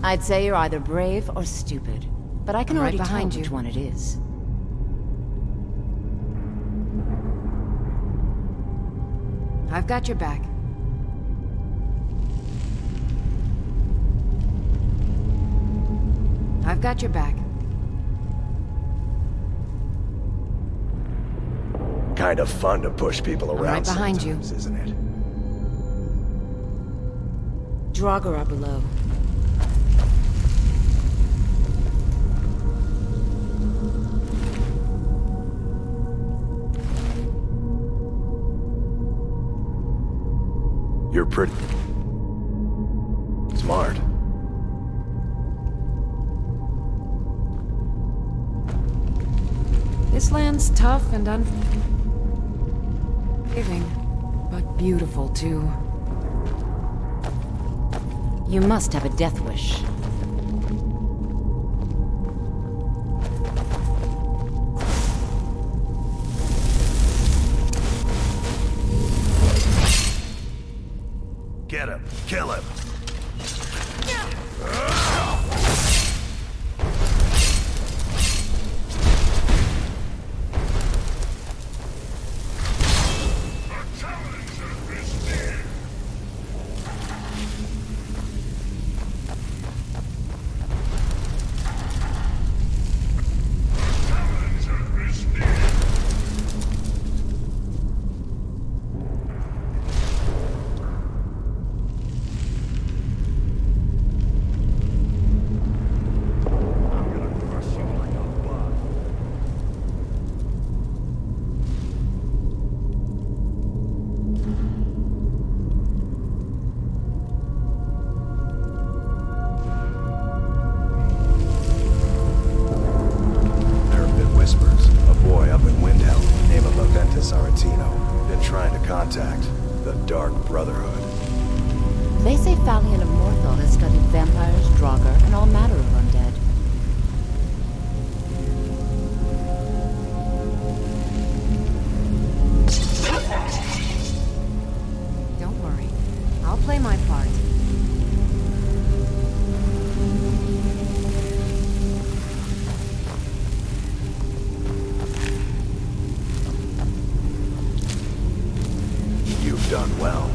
I'd say you're either brave or stupid, but I can I'm right already tell behind you. which one it is. I've got your back. I've got your back. Kind of fun to push people around right behind you. sometimes, isn't it? Draugr are below. You're pretty smart. This land's tough and unforgiving, but beautiful too. You must have a death wish. Get him. Kill him. Contact the Dark Brotherhood. They say Falion of Morthal has studied vampires, Draugr, and all manner of undead. Don't worry. I'll play my part. You've done well.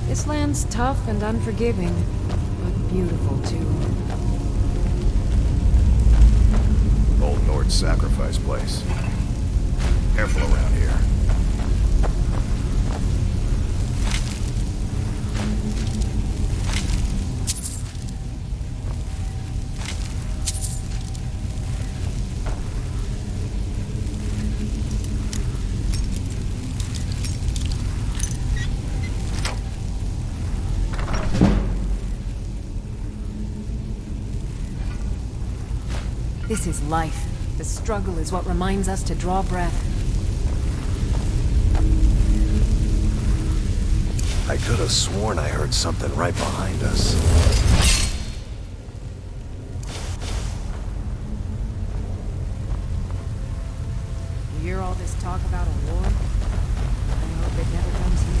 This land's tough and unforgiving, but beautiful too. Old Nord's sacrifice place. Careful around here. This is life. The struggle is what reminds us to draw breath. I could have sworn I heard something right behind us. You hear all this talk about a war? I hope it never comes here.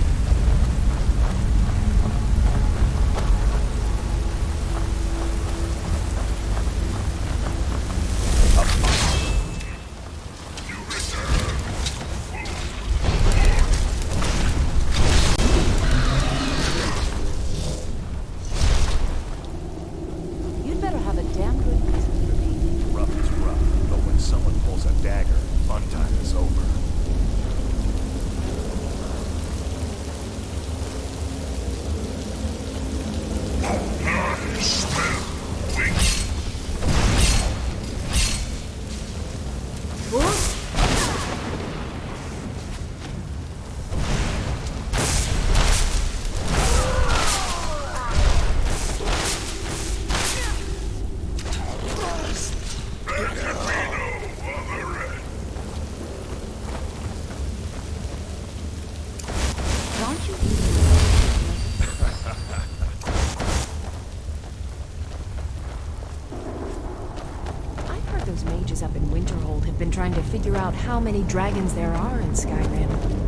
You'd better have a damn good reason for me. Rough is rough, but when someone pulls a dagger, fun time is over. those mages up in Winterhold have been trying to figure out how many dragons there are in Skyrim.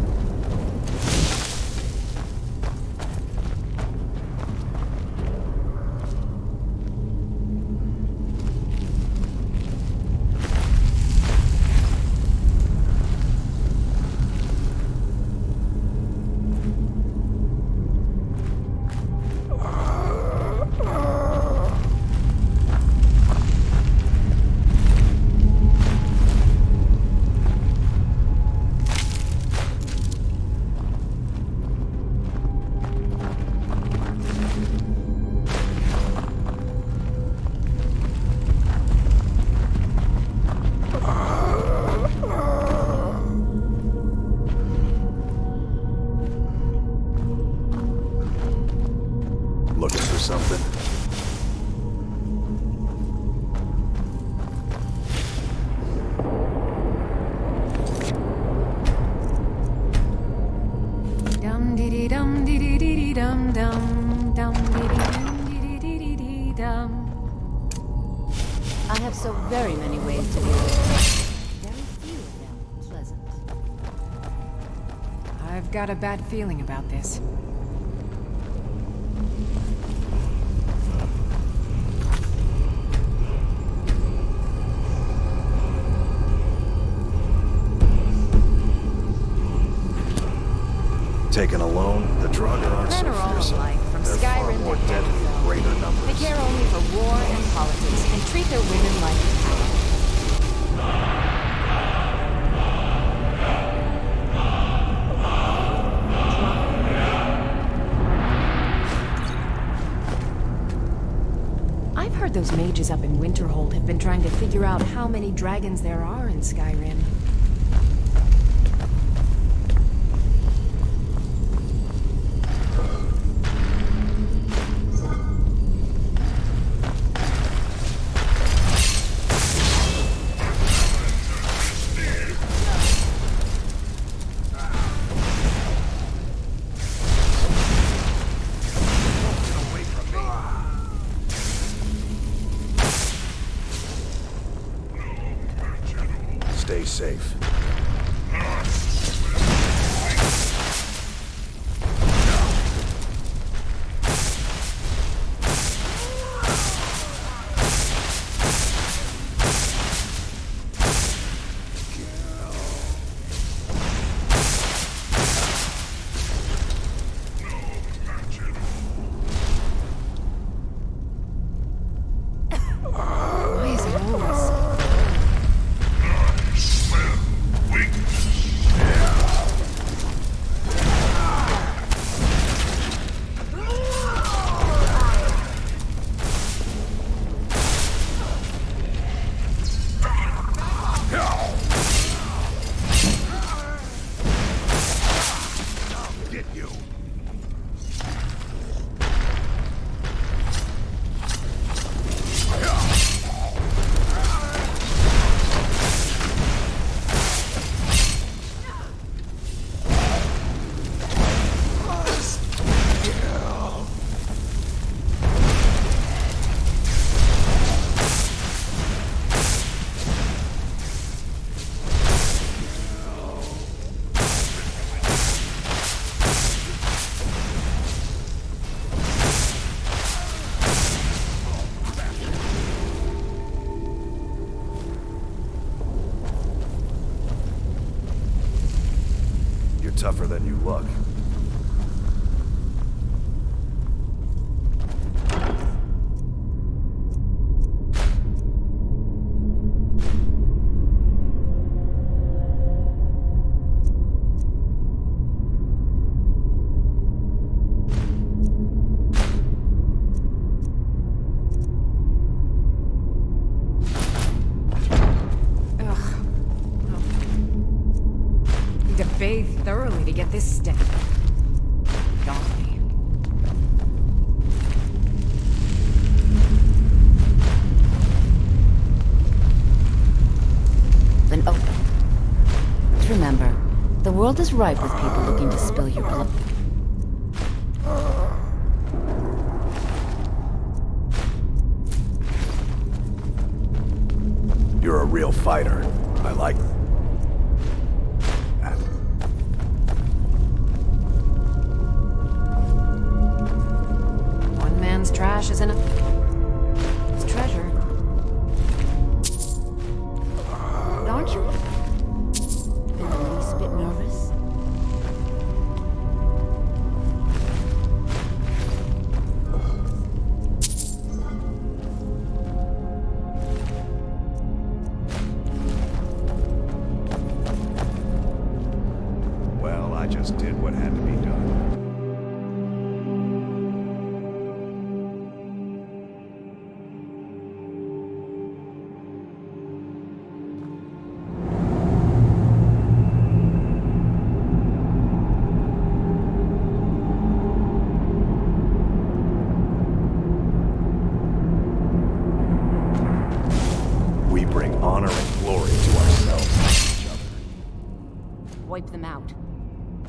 Looking for something? Dum dee dee dum dee dee dee dee dum dum dum dee dee dum dee dee dee dee dum. I have so very many ways to deal with it. Very few of them pleasant. I've got a bad feeling about this. Taken alone, the Draugr aren't Men so are all fearsome. alike, from They're far Skyrim more to deadly in Hell. greater They numbers. care only for war and politics and treat their women like cattle. I've heard those mages up in Winterhold have been trying to figure out how many dragons there are in Skyrim. Stay safe. Why is it always so? Get you. You're tougher than you look. Need to bathe thoroughly to get this step. Get off me. Then open. Remember, the world is ripe with people looking to spill your blood. You're a real fighter. I like that. One man's trash isn't it's treasure. Aren't you the least bit nervous? Well, I just did what had to be done. We bring honor and glory to ourselves and each other. Wipe them out.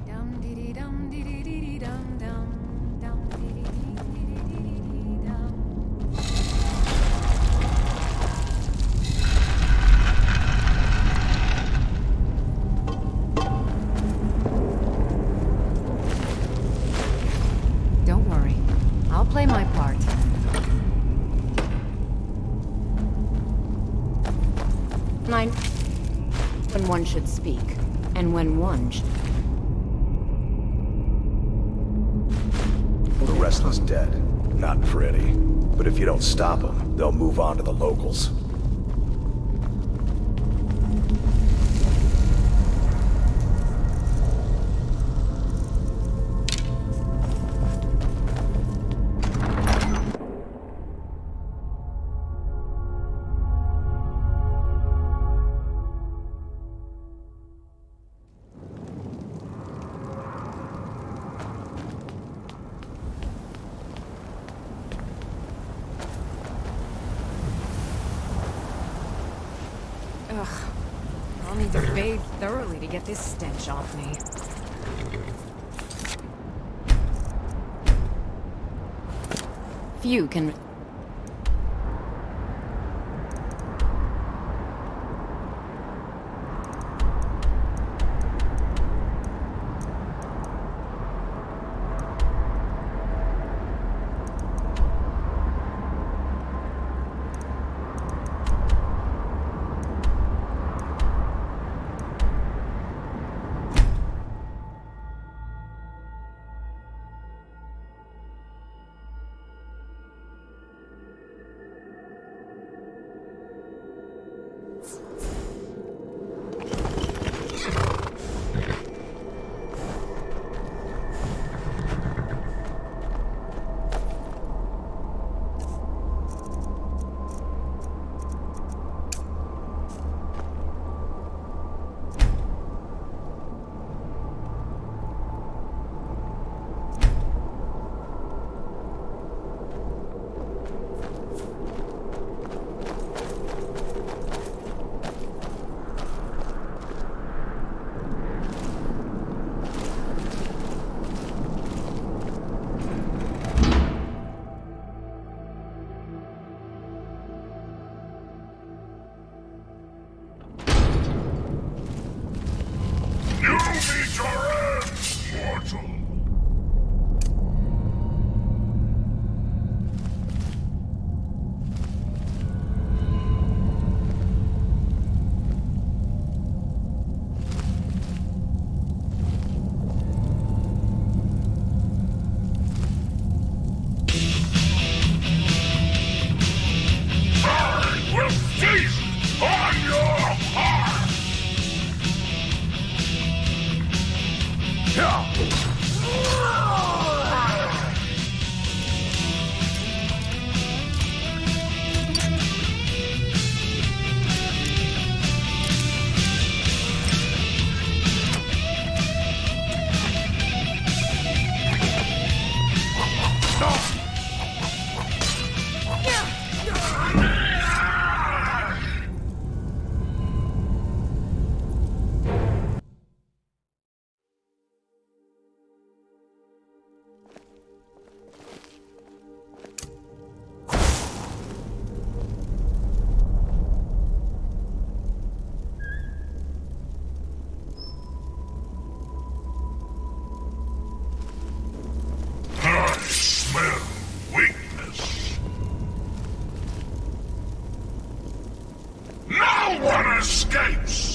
Dum dee dee dum dee dee dee dee dum dum dum dee dee dee dee dee dee dee dum. Don't worry, I'll play my part. When one should speak, and when one should... The rest is dead. Not pretty. But if you don't stop them, they'll move on to the locals. Ugh. I'll need to bathe thoroughly to get this stench off me. Few can... escapes!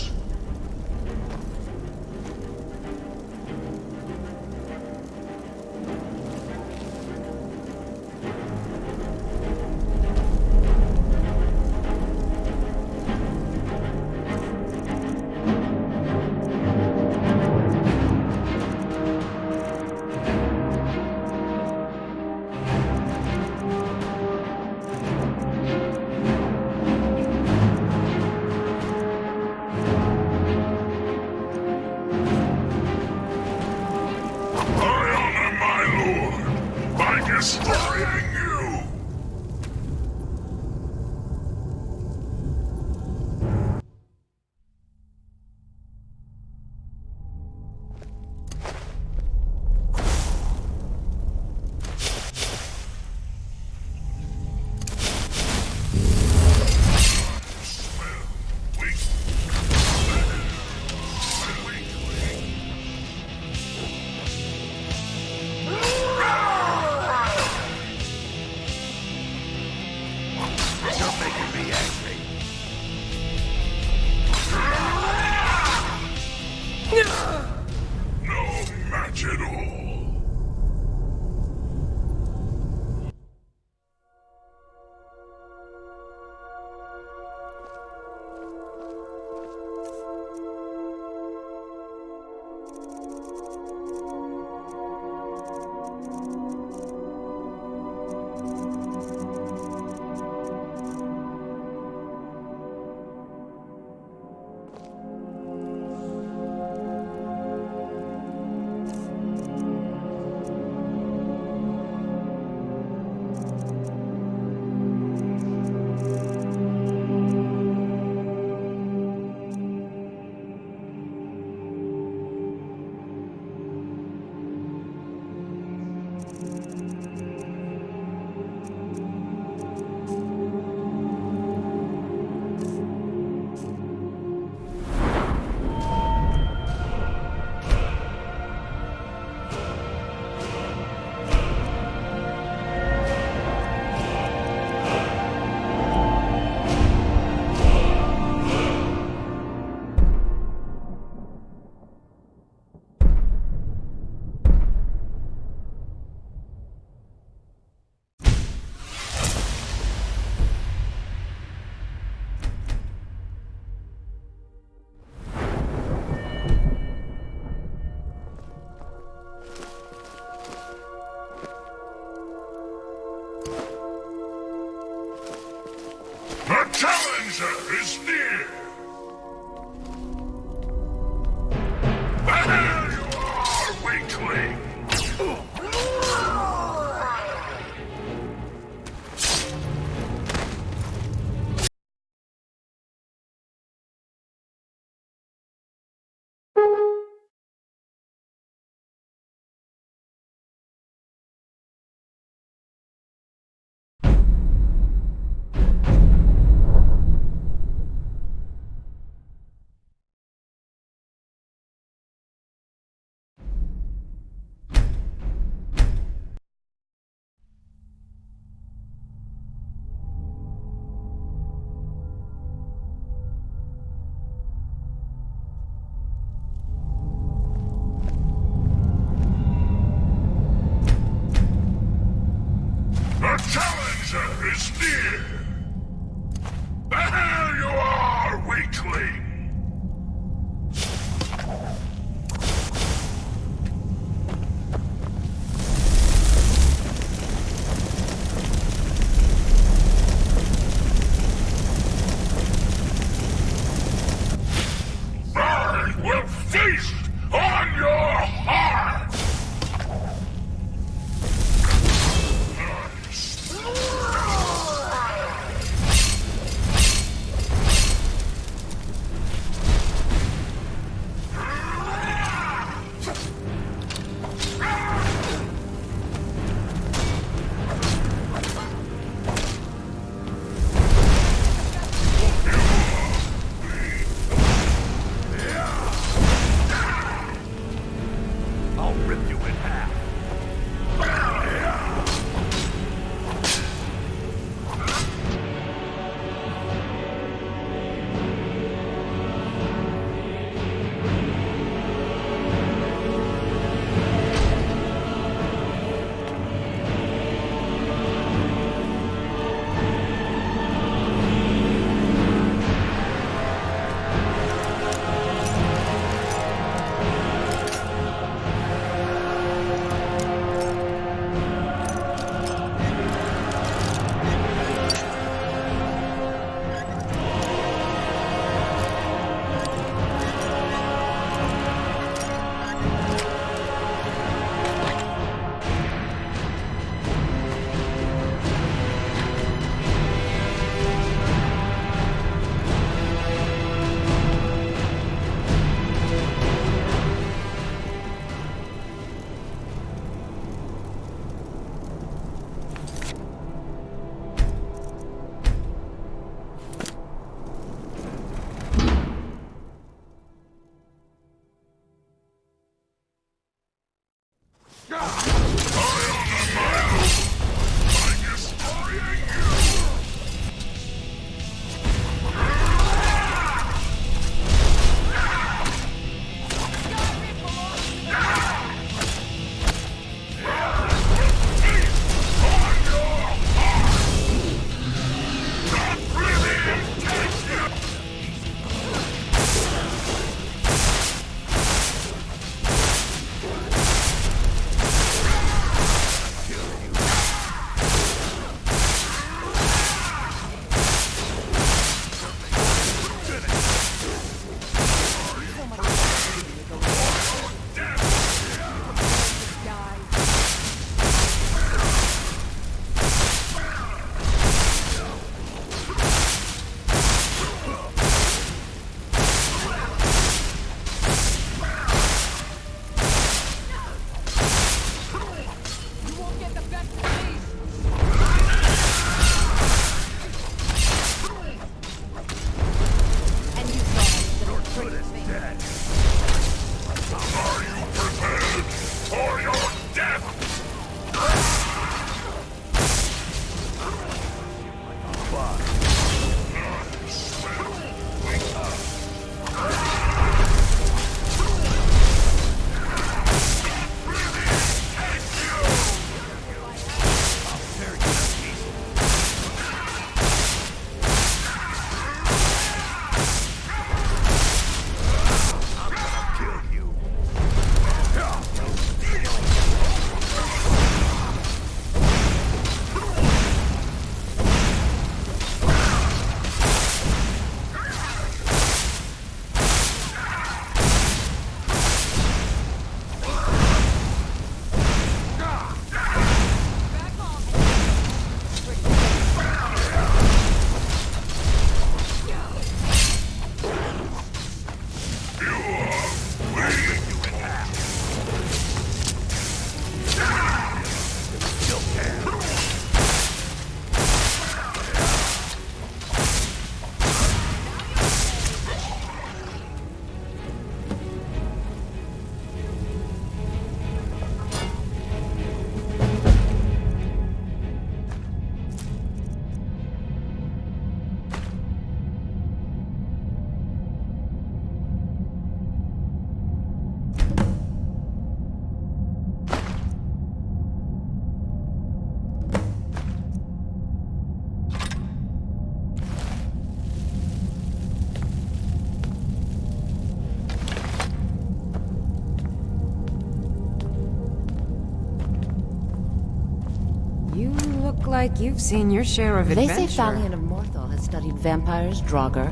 like you've seen your share of They adventure. say Thalion of Morthal has studied vampires, Draugr.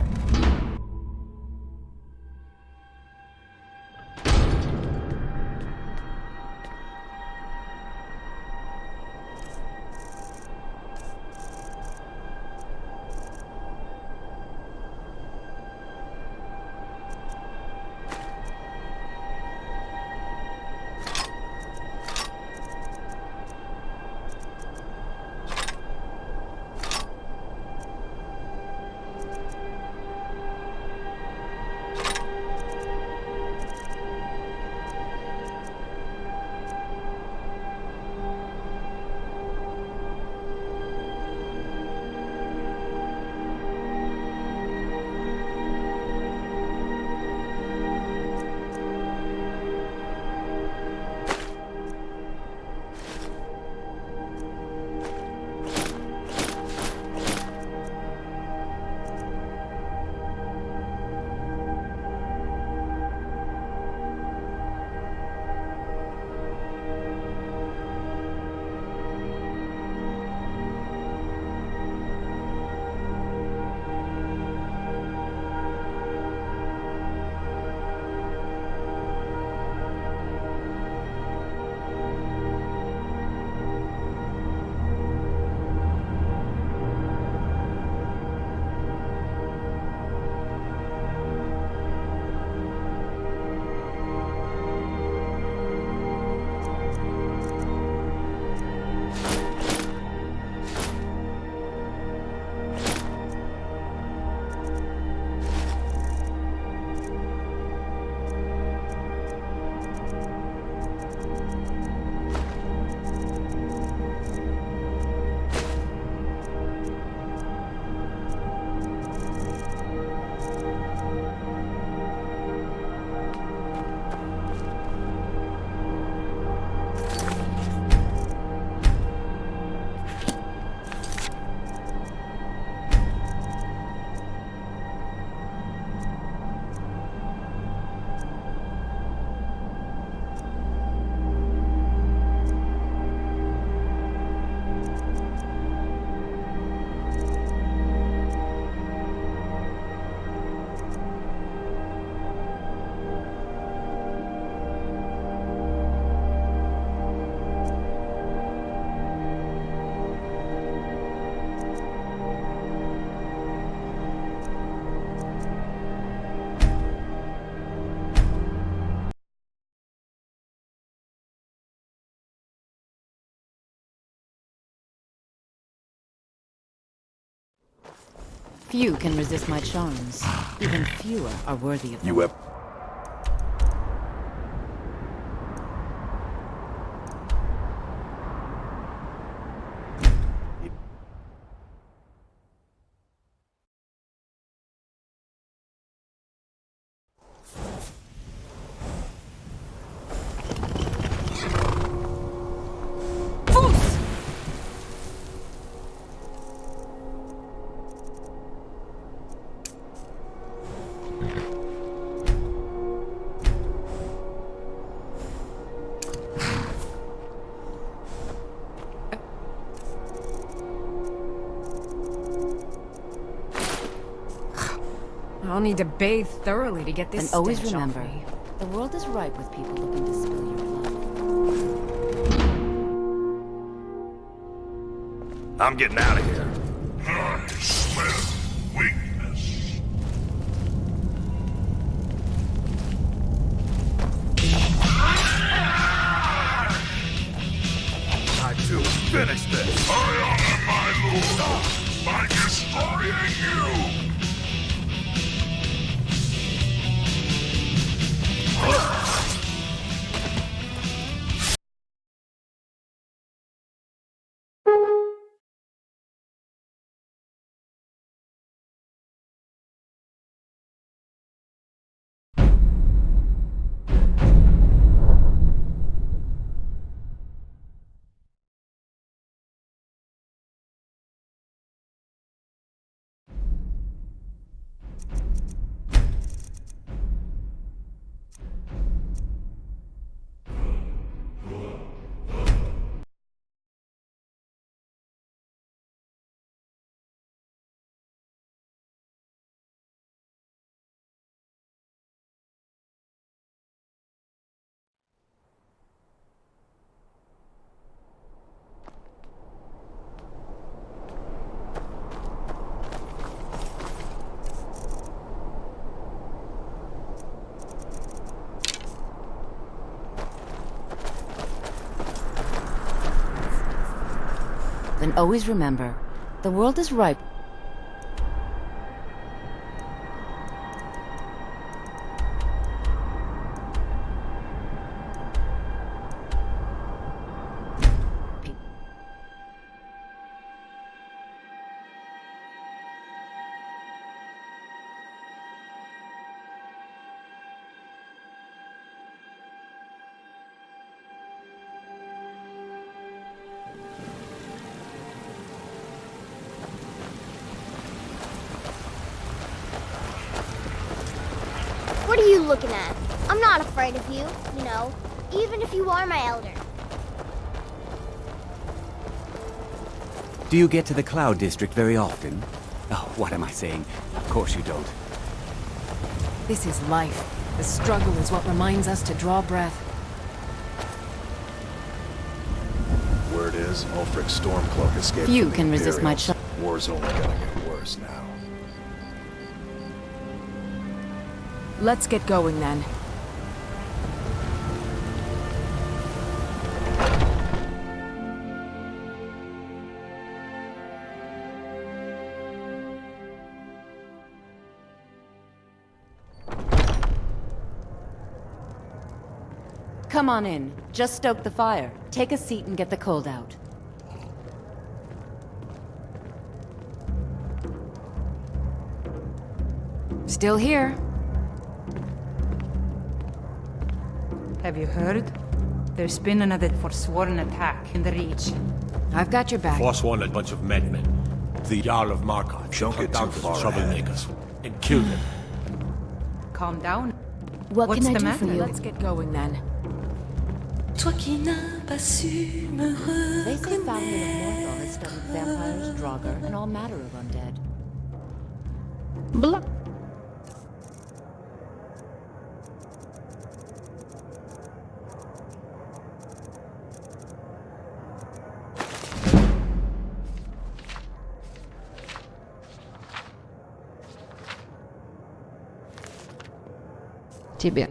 Few can resist my charms. Even fewer are worthy of them. You have... I'll need to bathe thoroughly to get this And always stench off remember, me. the world is ripe with people looking to spill your blood. I'm getting out of here. I smell weakness. I do. Finish this. I honor my lord by destroying you. And always remember, the world is ripe. What are you looking at? I'm not afraid of you, you know, even if you are my elder. Do you get to the Cloud District very often? Oh, what am I saying? Of course you don't. This is life. The struggle is what reminds us to draw breath. Word is, Ulfric's Stormcloak escaped Few from the can resist my Imperials. War's only gonna get worse now. Let's get going then. Come on in. Just stoke the fire. Take a seat and get the cold out. Still here. Have you heard? There's been another forsworn attack in the Reach. I've got your back. Forsworn a bunch of madmen. The Jarl of Markarth Don't cut get down too to the far troublemakers and killed them. Calm down. What What's can I the do matter? for you? Let's get going then. Toi qui n'as pas su me They say Family of reconnaître. Morthal has studied vampires, Draugr, and all matter of undead. Blah. Тебе.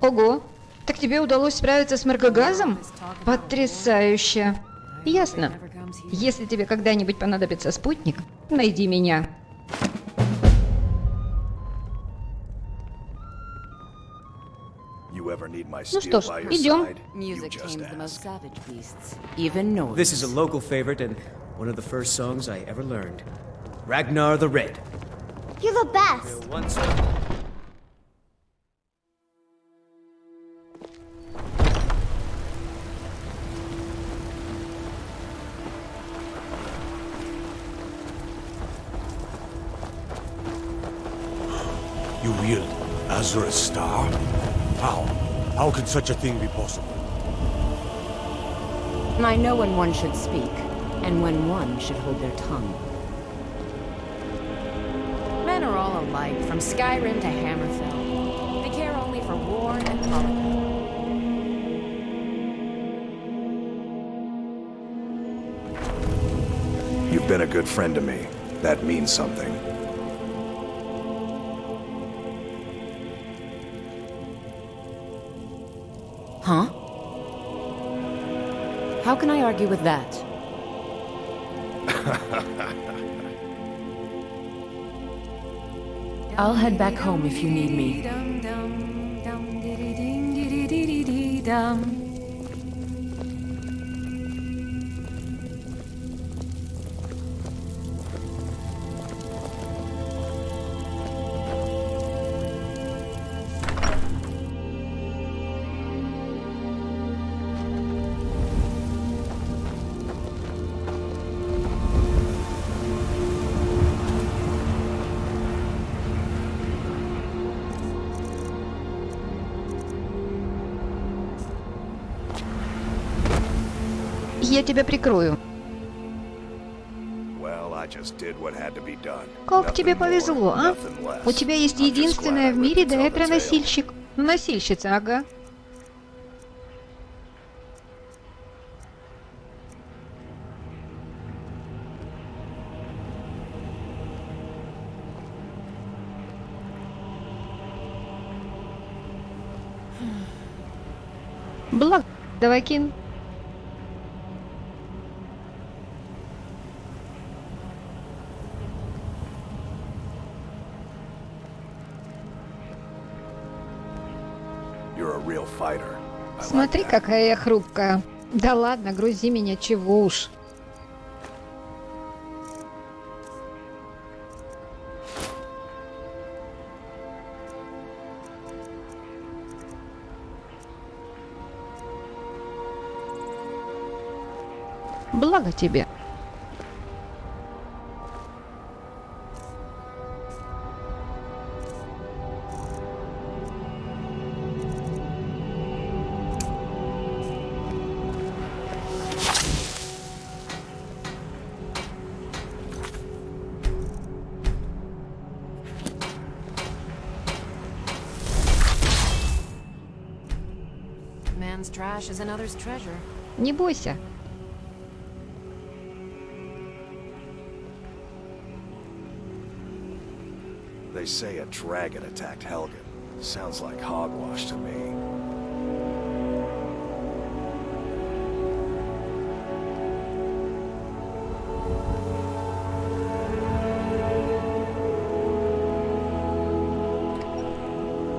Ого! Так тебе удалось справиться с мракогазом? Потрясающе! Ясно. Если тебе когда-нибудь понадобится спутник, найди меня. You ever need my Ну steel что ж, by your идем. side? You Music just tames the most ask. savage beasts. Even noise. This is a local favorite and one of the first songs I ever learned. Ragnar the Red. You're the best. Once You wield Azura's star? How? How can such a thing be possible? I know when one should speak, and when one should hold their tongue. Men are all alike, from Skyrim to Hammerfell. They care only for war and politics. You've been a good friend to me. That means something. Huh? How can I argue with that? I'll head back home if you need me. Я тебя прикрою. Well, I just did what had to be done. Как тебе Nothing повезло, more, а? nothing less. У тебя есть I'm just единственная glad в I мире lived to tell the tale. носильщик. Носильщица, ага. Благ, давай, Кин. you're a real fighter. I like Смотри, that. какая я хрупкая. Да ладно, грузи меня, чего уж. Благо тебе. Man's trash is another's treasure. Не бойся. They say a dragon attacked Helgen. Sounds like hogwash to me.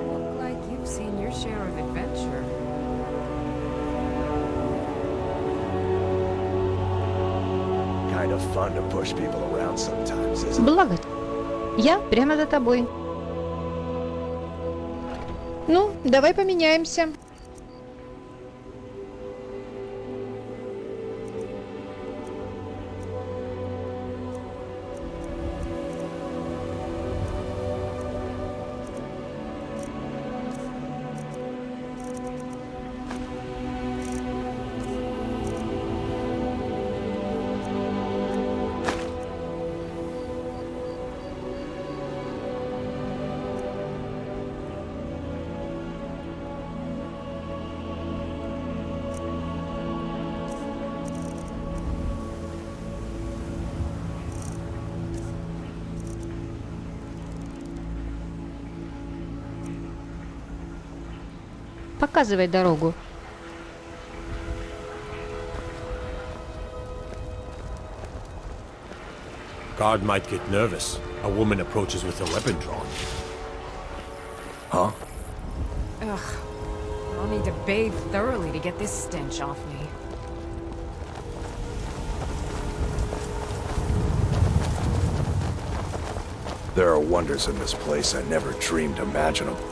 Look like you've seen your share of adventure. Kind of fun to push people around sometimes, isn't it? Благо. Я прямо за тобой. Ну, давай поменяемся. Показывай дорогу. Guard might get nervous. A woman approaches with a weapon drawn. Huh? Ugh. I'll need to bathe thoroughly to get this stench off me. There are wonders in this place I never dreamed imaginable.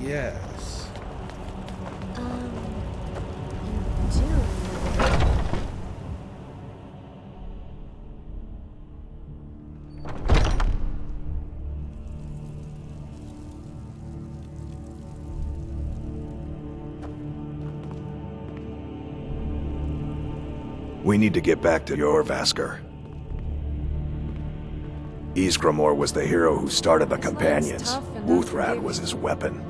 Yes. We need to get back to Jorvaskr. Isgramor was the hero who started the Companions. Wuthrad was his weapon.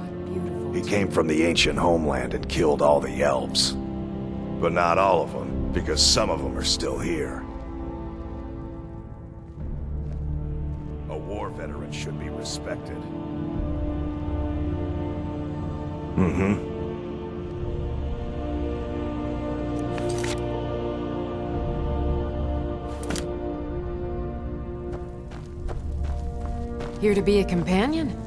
He came from the ancient homeland and killed all the elves. But not all of them, because some of them are still here. A war veteran should be respected. Mm-hmm. Here to be a companion?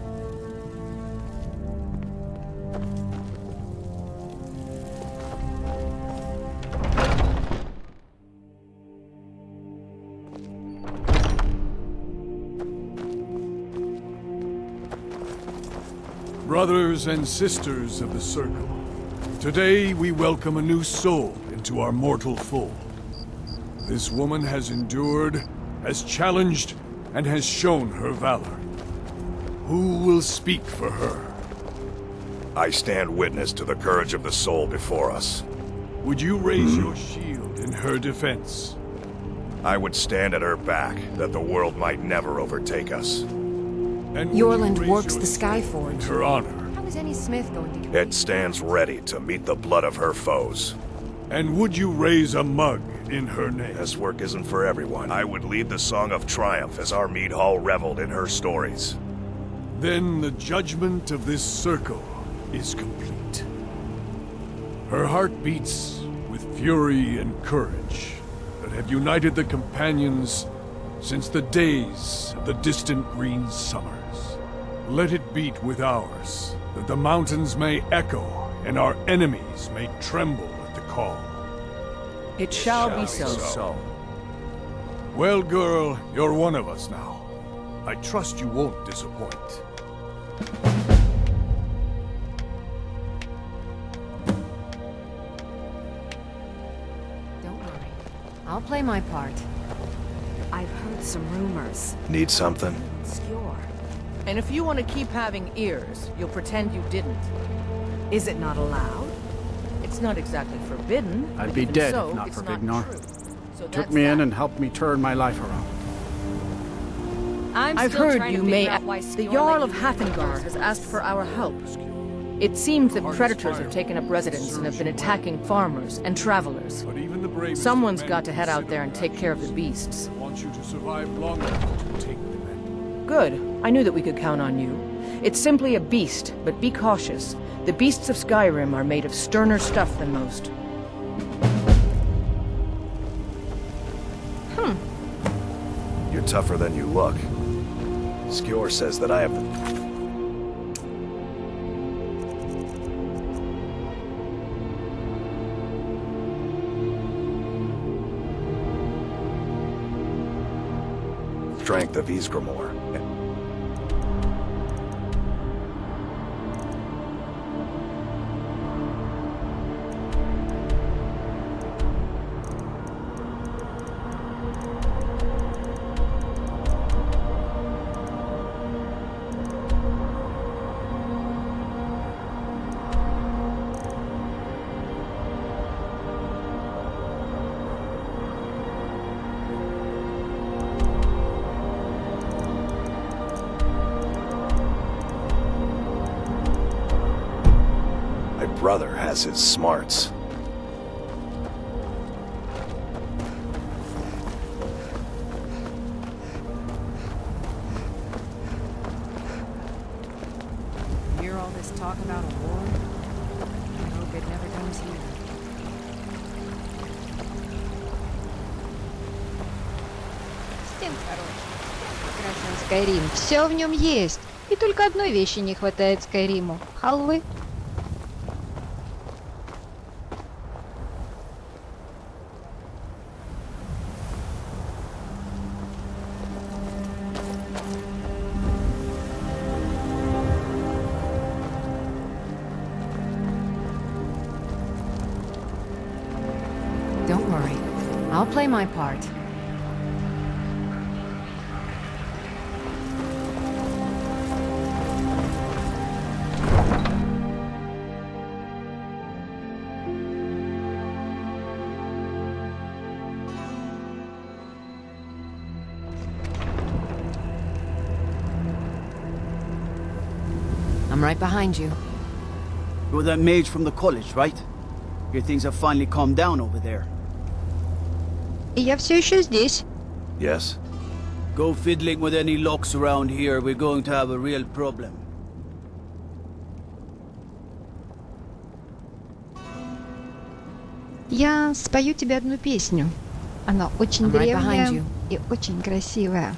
Brothers and sisters of the Circle, today we welcome a new soul into our mortal fold. This woman has endured, has challenged, and has shown her valor. Who will speak for her? I stand witness to the courage of the soul before us. Would you raise your shield in her defense? I would stand at her back, that the world might never overtake us. And would Yorland you raise works your the sword Skyforge. in her honor? How is any smith going to... It stands ready to meet the blood of her foes. And would you raise a mug in her name. This work isn't for everyone. I would lead the Song of Triumph as our mead hall reveled in her stories. Then the judgment of this circle is complete. Her heart beats with fury and courage that have united the companions since the days of the distant green summers. Let it beat with ours, that the mountains may echo and our enemies may tremble at the call. It shall be so. Well, girl, you're one of us now. I trust you won't disappoint. Don't worry. I'll play my part. I've heard some rumors. Need something? Obscure. And if you want to keep having ears, you'll pretend you didn't. Is it not allowed? It's not exactly forbidden. I'd but be even dead so, if not it's for not Vignar. true. So Took that's me in that. and helped me turn my life around. I've heard you may. The Jarl of Hathingar has asked for our help. It seems that predators have taken up residence and have been attacking farmers and travelers. But even the bravest Someone's men got to head out there and consider take care of the beasts. I want you to survive long enough to take them in. Good. I knew that we could count on you. It's simply a beast, but be cautious. The beasts of Skyrim are made of sterner stuff than most. You're tougher than you look. Skjor says that I have the... strength of Ysgramor. Brother has his smarts. Hear all this talk about a war? I hope it never comes here. Стен хороший. Прекрасный Skyrim. Все в нем есть. И только одной вещи не хватает Скайриму. Халвы. Don't worry. I'll play my part. I'm right behind you. You're that mage from the college, right? Your things have finally calmed down over there. И я все еще здесь. Yes? Go fiddling with any locks around here, we're going to have a real problem. Я спою тебе одну песню. Она очень I'm right behind древняя you. и очень красивая.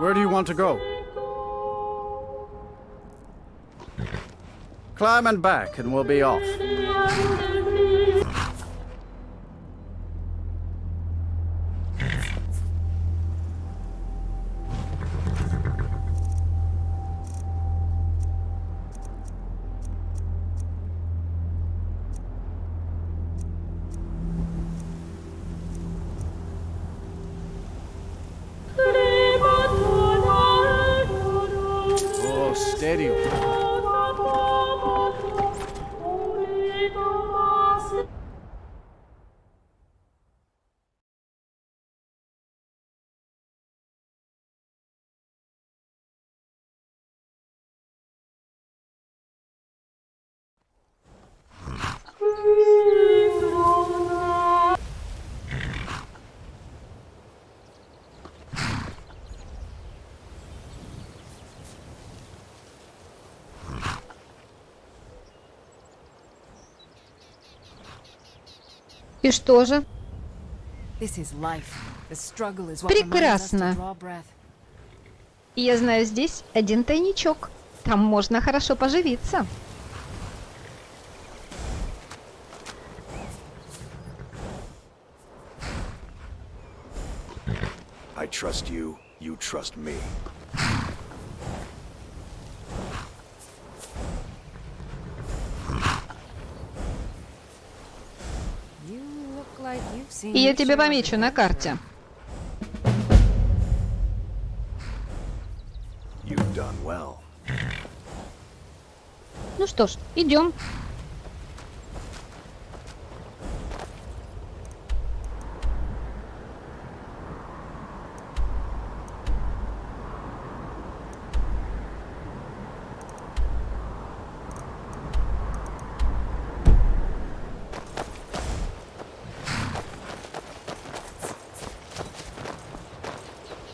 Where do you want to go? Climb and back, and we'll be off. Oh, steady. И что же? This is life. The struggle is what reminds us to Прекрасно. draw breath. И я знаю здесь один тайничок. Там можно хорошо поживиться. I trust you, you trust me. You look like you've seen И я your тебя share of помечу на карте. You've done well. Ну что ж, идем.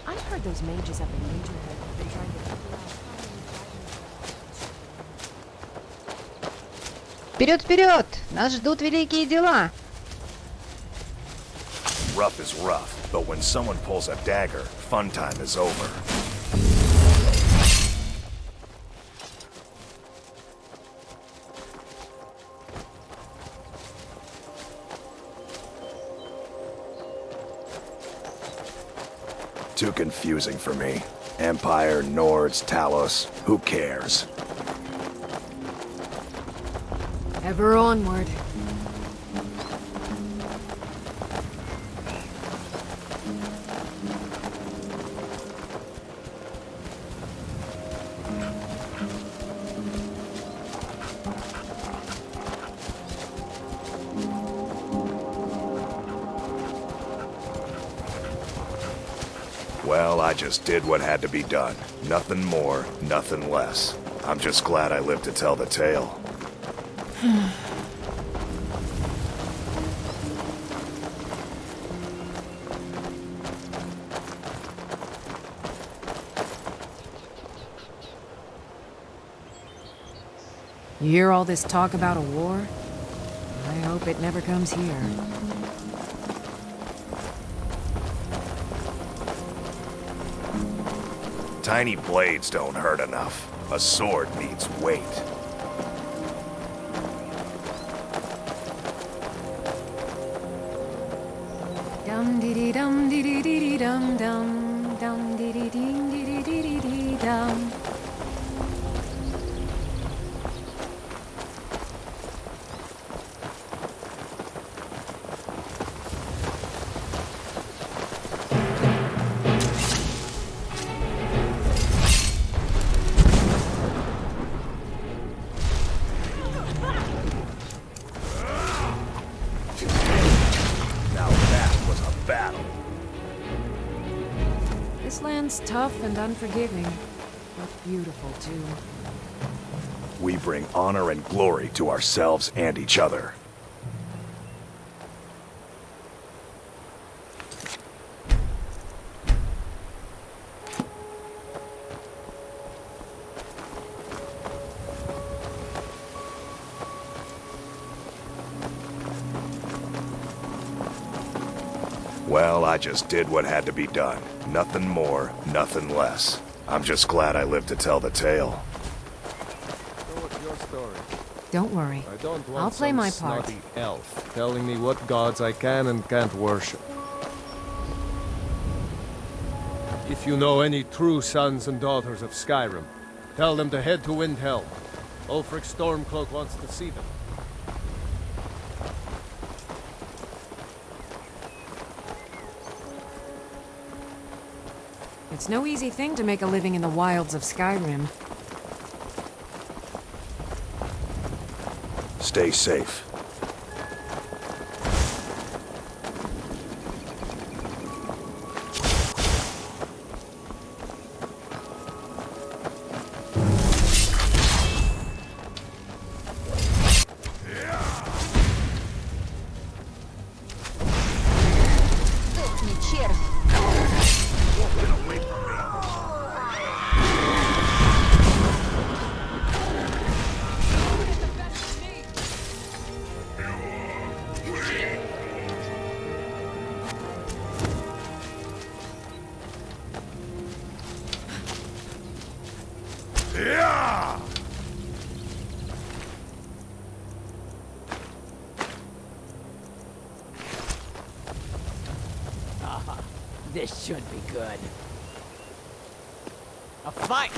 I heard those mages up in Winterhead have been trying to figure out Вперед, вперед! Нас ждут великие дела. Rough is rough, but when someone pulls a dagger, fun time is over. Too confusing for me. Empire, Nords, Talos, who cares? ever onward. Well, I just did what had to be done. Nothing more, nothing less. I'm just glad I lived to tell the tale. You hear all this talk about a war? I hope it never comes here. Tiny blades don't hurt enough. A sword needs weight. Dum dee dee dum dee dee dee dee dum dum dee dee dee dee dee dee dee dum. Now that was a battle. This land's tough and unforgiving, but beautiful too. We bring honor and glory to ourselves and each other. Well, I just did what had to be done. Nothing more, nothing less. I'm just glad I lived to tell the tale. So what's your story? Don't worry. I don't want I'll play some my part. snotty elf telling me what gods I can and can't worship. If you know any true sons and daughters of Skyrim, tell them to head to Windhelm. Ulfric Stormcloak wants to see them. It's no easy thing to make a living in the wilds of Skyrim. Stay safe. This should be good. A fight!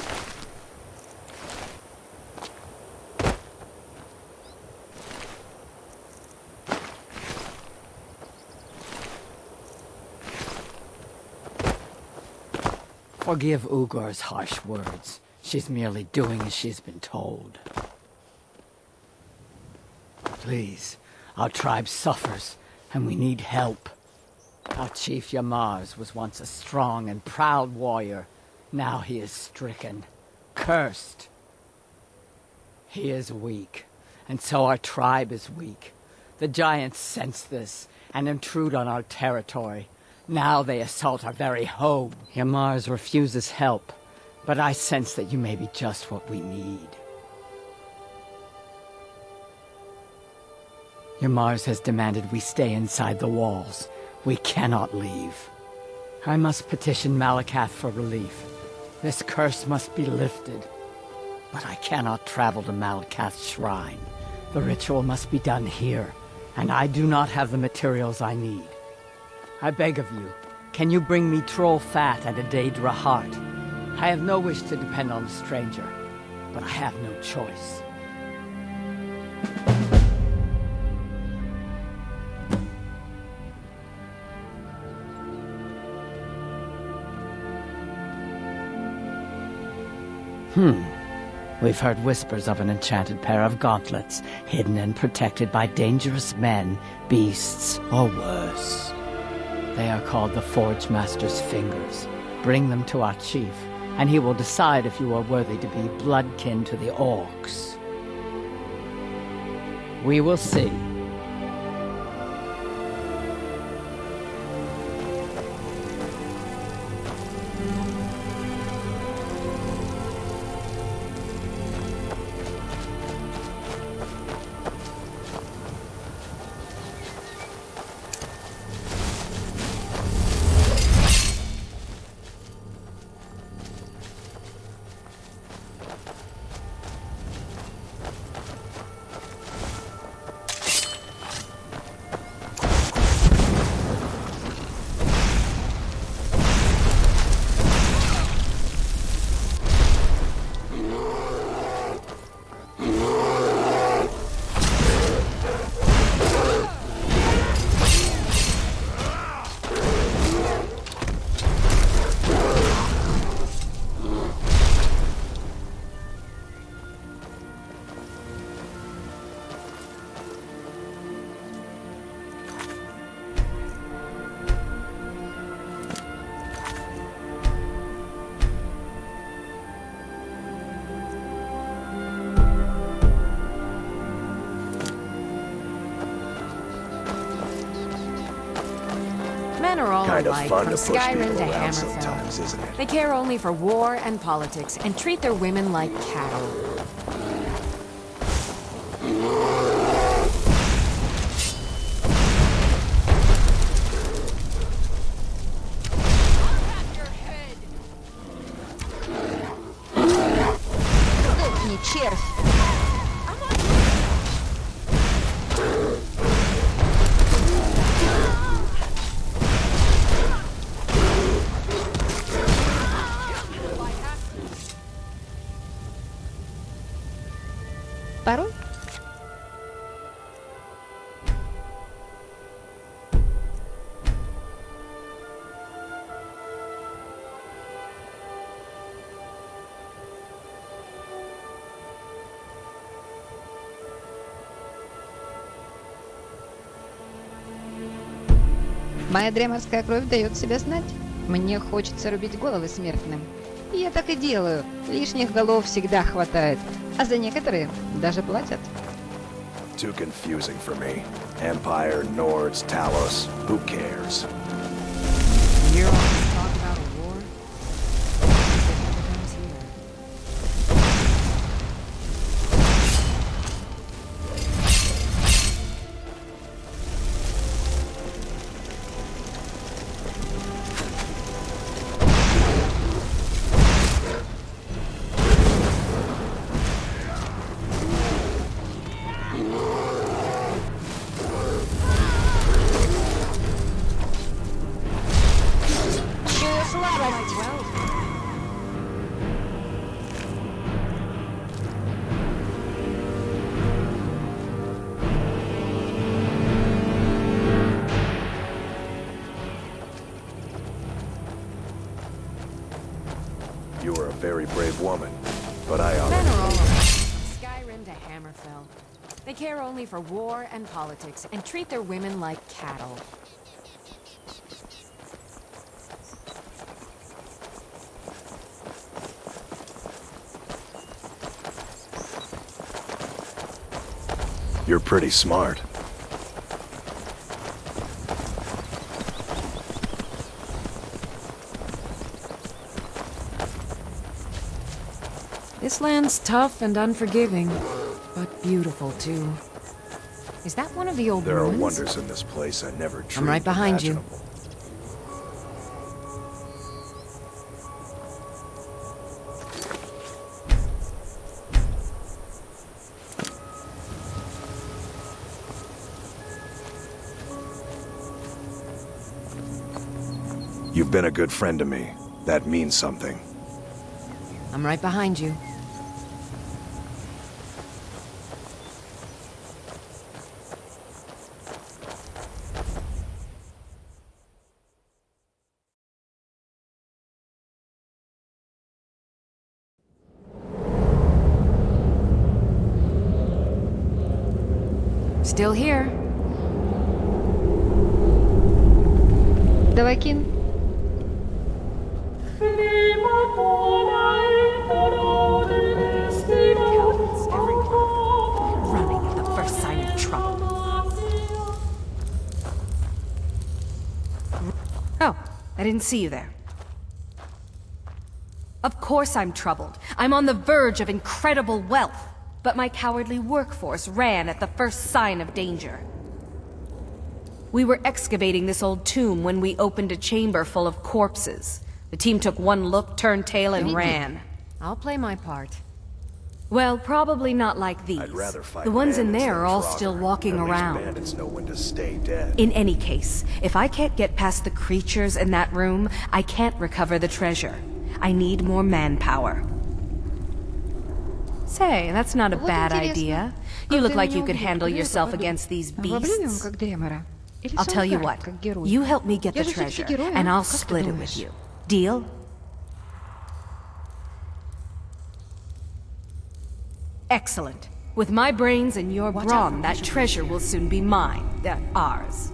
Forgive Ugor's harsh words. She's merely doing as she's been told. Please, our tribe suffers, and we need help. Our chief Yamars was once a strong and proud warrior. Now he is stricken, cursed. He is weak, and so our tribe is weak. The giants sense this and intrude on our territory. Now they assault our very home. Yamars refuses help, but I sense that you may be just what we need. Yamars has demanded we stay inside the walls. We cannot leave. I must petition Malakath for relief. This curse must be lifted. But I cannot travel to Malakath's shrine. The ritual must be done here, and I do not have the materials I need. I beg of you, can you bring me troll fat and a Daedra heart? I have no wish to depend on a stranger, but I have no choice. We've heard whispers of an enchanted pair of gauntlets, hidden and protected by dangerous men, beasts, or worse. They are called the Forge Master's Fingers. Bring them to our chief, and he will decide if you are worthy to be bloodkin to the orcs. We will see. Men are all Kind of alike, fun from to push Skyrim people to around Hammerfell. sometimes, isn't it? They care only for war and politics, and treat their women like cattle. Пароль? Моя дреморская кровь дает себя знать. Мне хочется рубить головы смертным. И я так и делаю. Лишних голов всегда хватает. А за некоторые даже платят. Too confusing for me. Empire, Nords, Talos, who cares? You're all this talk about a war? It never comes here. You were a very brave woman, but I Men are all already... over. From Skyrim to Hammerfell. They care only for war and politics and treat their women like cattle. You're pretty smart. This land's tough and unforgiving, but beautiful too. Is that one of the old There are ruins? wonders in this place I never dreamed I'm right behind you. imaginable. You've been a good friend to me. That means something. I'm right behind you. Still here. Давай, Кин. Cowards everywhere. Running at the first sign of trouble. Oh, I didn't see you there. Of course I'm troubled. I'm on the verge of incredible wealth. But my cowardly workforce ran at the first sign of danger. We were excavating this old tomb when we opened a chamber full of corpses. The team took one look, turned tail, and ran. I'll play my part. Well, probably not like these. I'd rather fight The ones in bandits there than are all Trogger. still walking At least around. bandits know when to stay dead. In any case, if I can't get past the creatures in that room, I can't recover the treasure. I need more manpower. Say, that's not a Вот bad интересно, idea. как You look ты like меня you could убил? handle Где я yourself попаду? against these В Обливион, beasts. как Демора? Или I'll tell you Skyrim, what, как герой? you help me get Я the же всё-таки treasure, герой, and а? I'll Как ты split it думаешь? with you. Deal? Excellent. With my brains and your brawn, that treasure will soon be mine. Ours.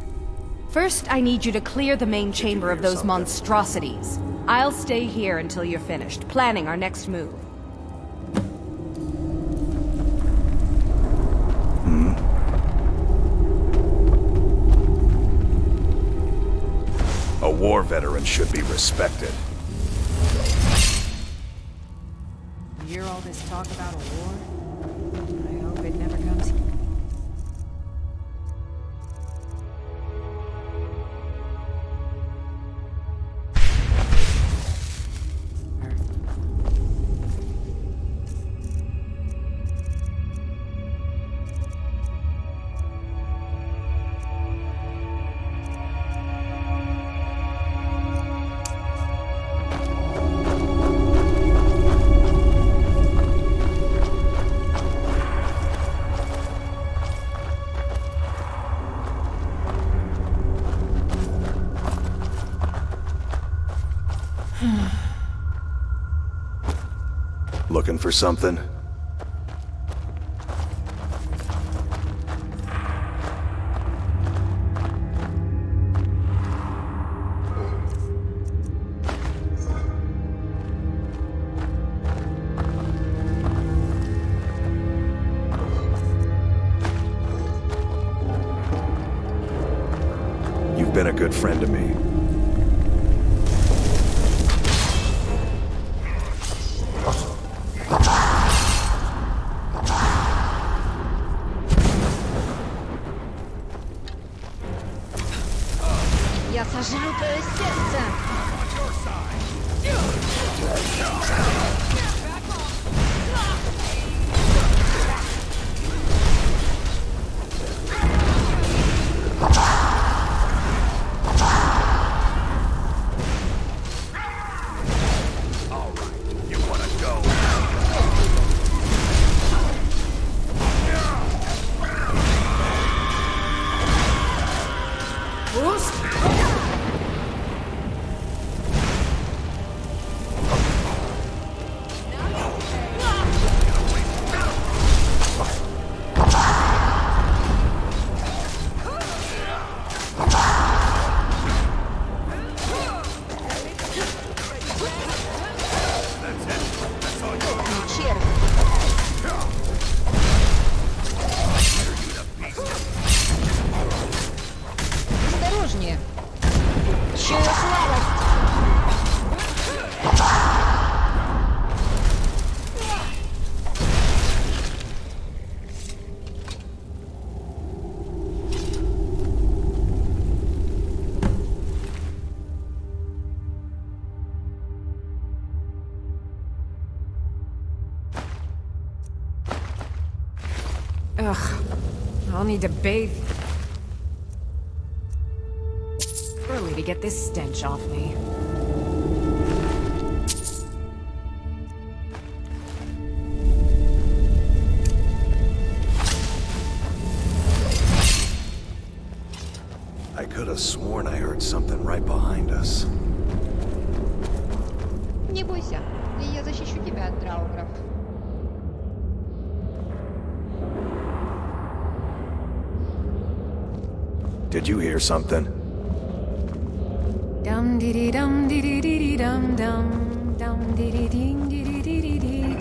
First, I need you to clear the main chamber of those monstrosities. I'll stay here until you're finished, planning our next move. A war veteran should be respected. You hear all this talk about a war? I hope it never comes. Looking for something? You've been a good friend to me. Я сожру твое сердце! Осторожнее! Чую слабость! Ugh. I'll need to bathe. Early to get this stench off me. I could have sworn I heard something right behind us. Не бойся, я защищу тебя от драугров. Did you hear something? Dum dee dee dum dee dee dee dee dum dum dum dee dee ding dee dee dee dee dee.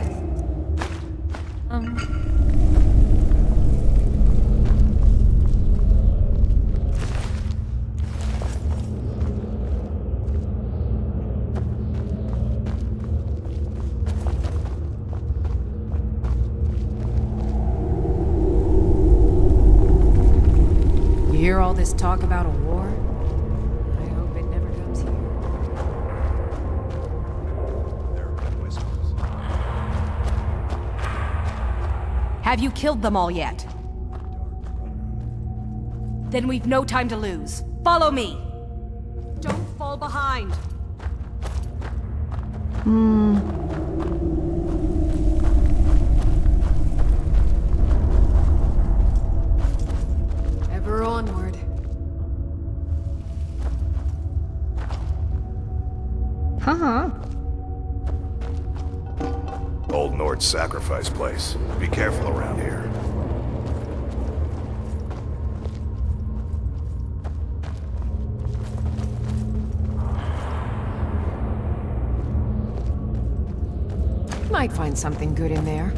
You hear all this talk about a war? I hope it never comes here. There have been whispers. Have you killed them all yet? Then we've no time to lose. Follow me! Don't fall behind! Ever onward. Ага. Old Nord's sacrifice place. Be careful around here. Might find something good in there.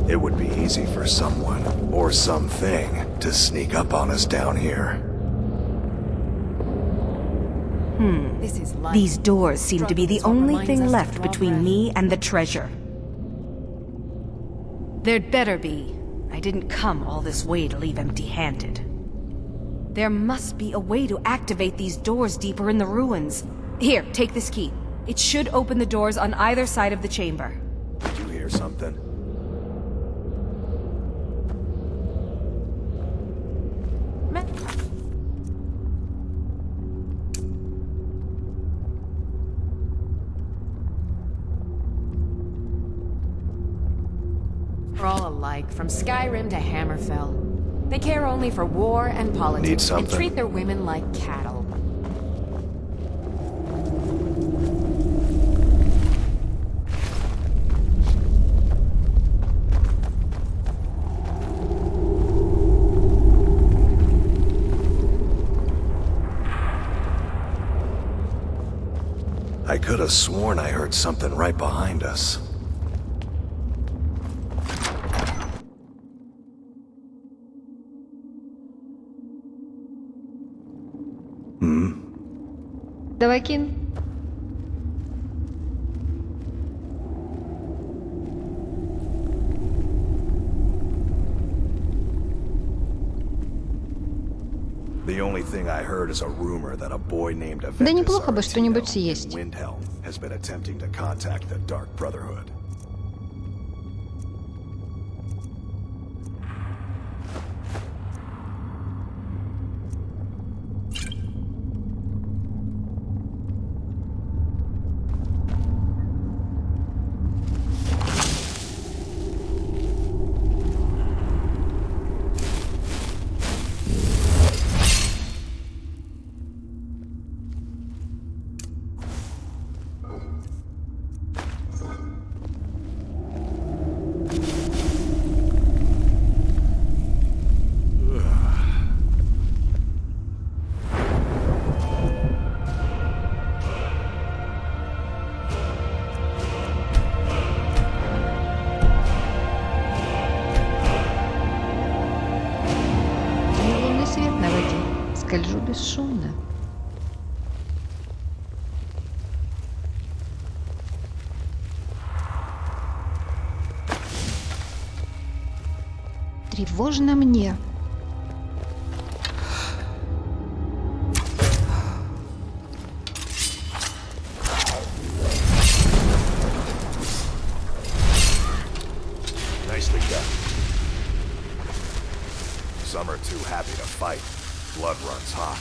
It would be easy for someone, or something, to sneak up on us down here. These doors seem to be the only thing left between me and the treasure. There'd better be. I didn't come all this way to leave empty-handed. There must be a way to activate these doors deeper in the ruins. Here, take this key. It should open the doors on either side of the chamber. Did you hear something? We're all alike, from Skyrim to Hammerfell. They care only for war and Need politics and something? treat their women like cattle. I could have sworn I heard something right behind us. Давай, Кин. The only thing I heard is a rumor that a boy named Да неплохо бы что-нибудь съесть. Windhelm has been attempting to contact the Dark Brotherhood. Лунный свет на воде. Скольжу бесшумно. Тревожно мне. Nicely done. Some are too happy to fight. Blood runs hot.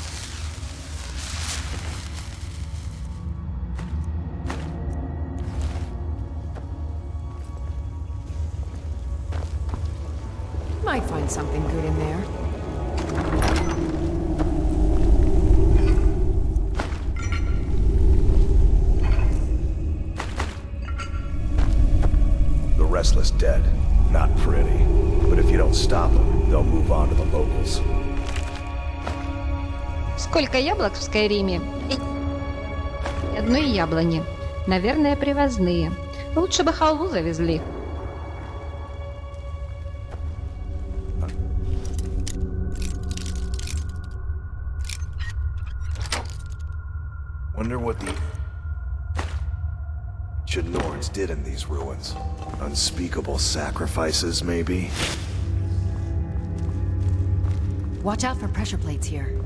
Might find something good in there. The restless dead. Not pretty. But if you don't stop them, they'll move on to the locals. Сколько яблок в Скайриме? И одной яблони. Наверное, привозные. Лучше бы халву завезли. Wonder what the Norns did in these ruins. Unspeakable sacrifices, maybe? Watch out for pressure plates here.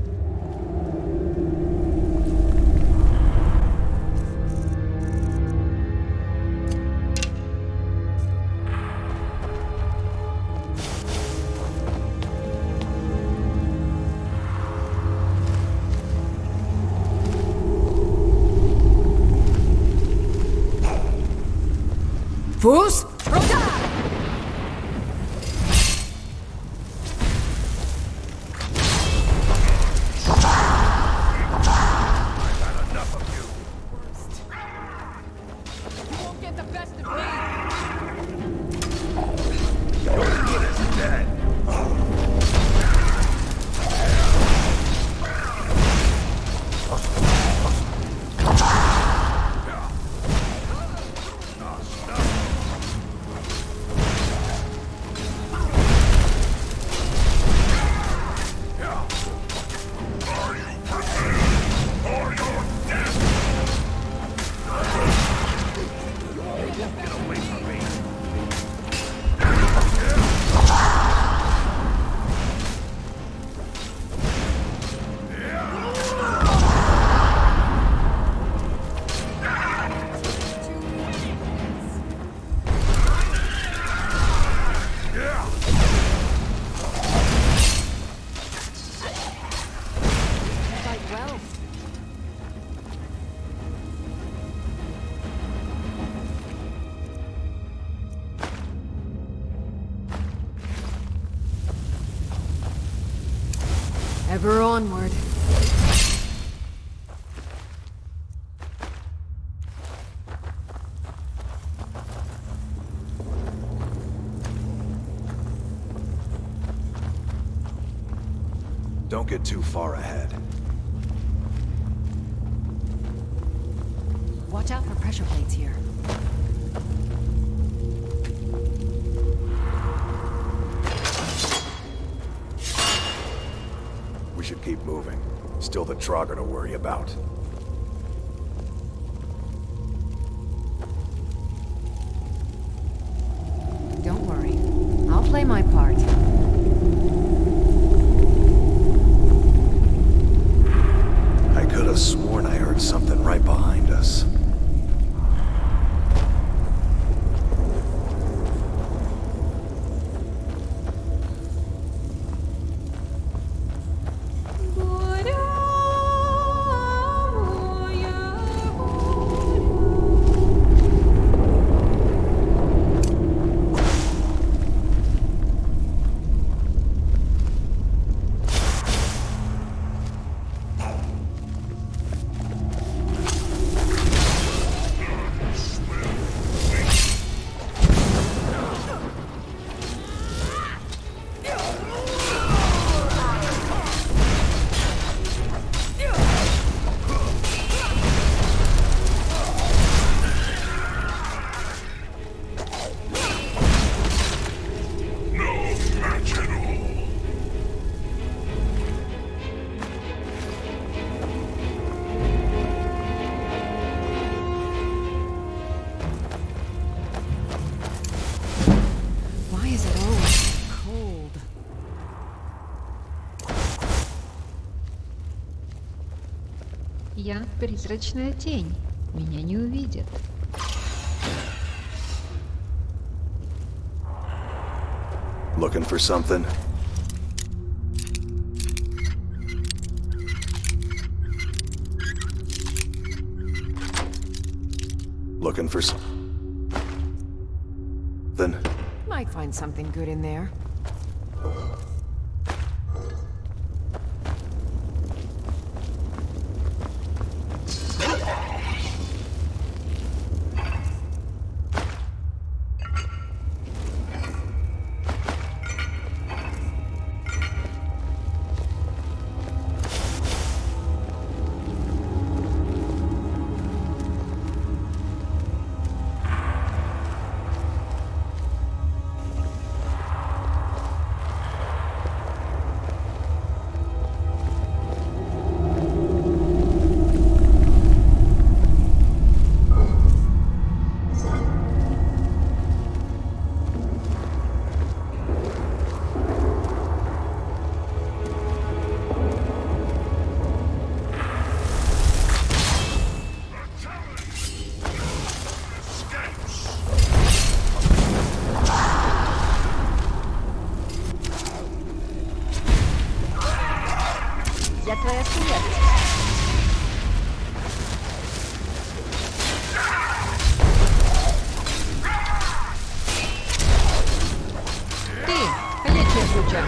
Fus! Rota! Ever onward. Don't get too far ahead. Watch out for pressure plates here. We should keep moving. Still the Trogger to worry about. Don't worry. I'll play my part. I could have sworn I heard something right behind us. Я призрачная тень. Меня не увидят. Looking for something? Looking for something? Might find something good in there. Я твоя смерть. Ты, ходячая суча.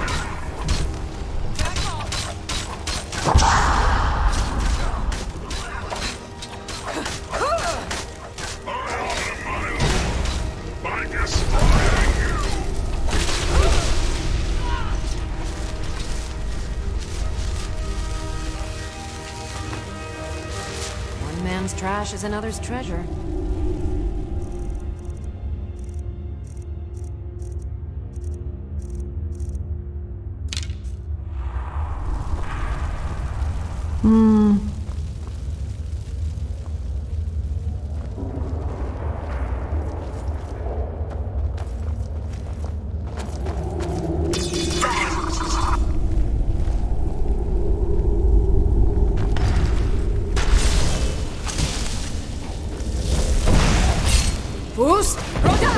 One man's trash is another's treasure. Boost! Roda!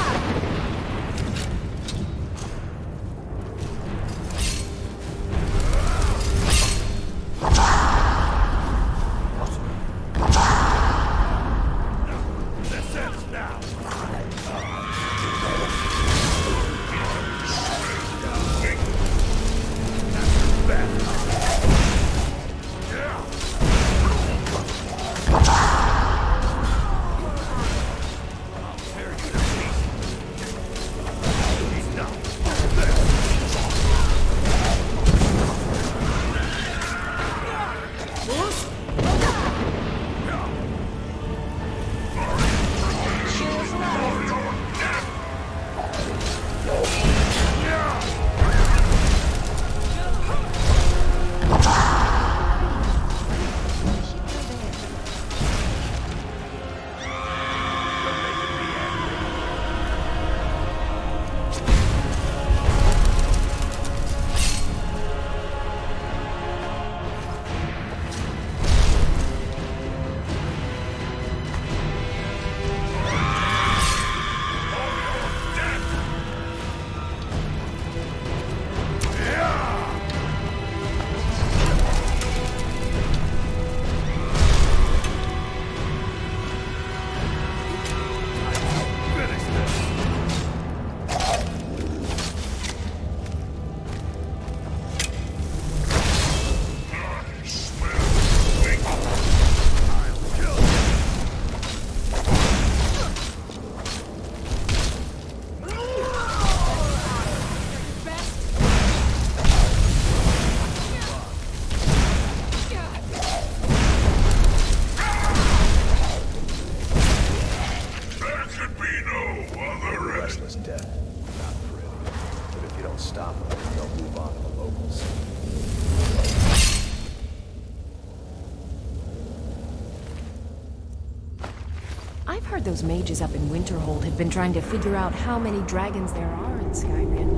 I've heard those mages up in Winterhold have been trying to figure out how many dragons there are in Skyrim.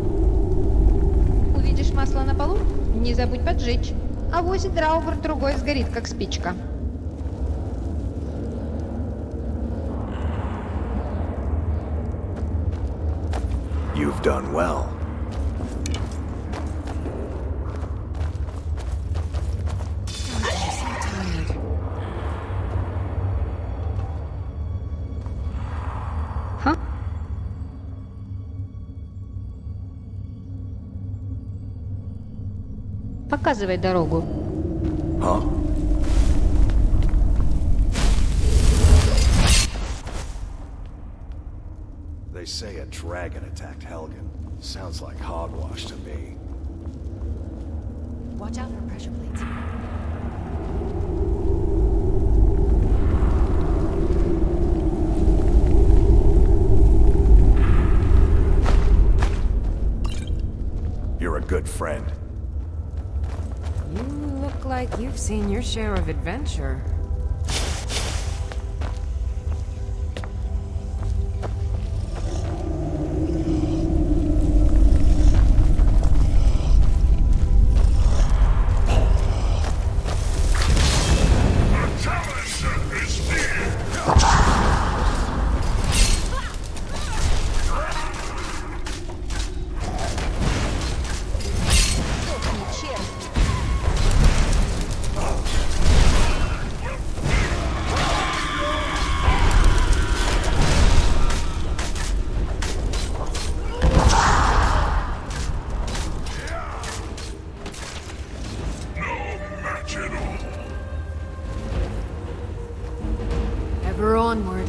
Увидишь масло на полу? Не забудь поджечь. Авось драугр другой сгорит, как спичка. You've done well. Ха? Показывай дорогу. Huh? They say a dragon attacked Helgen. Sounds like hogwash to me. Watch out for pressure plates. You're a good friend. You look like you've seen your share of adventure. Ever onward.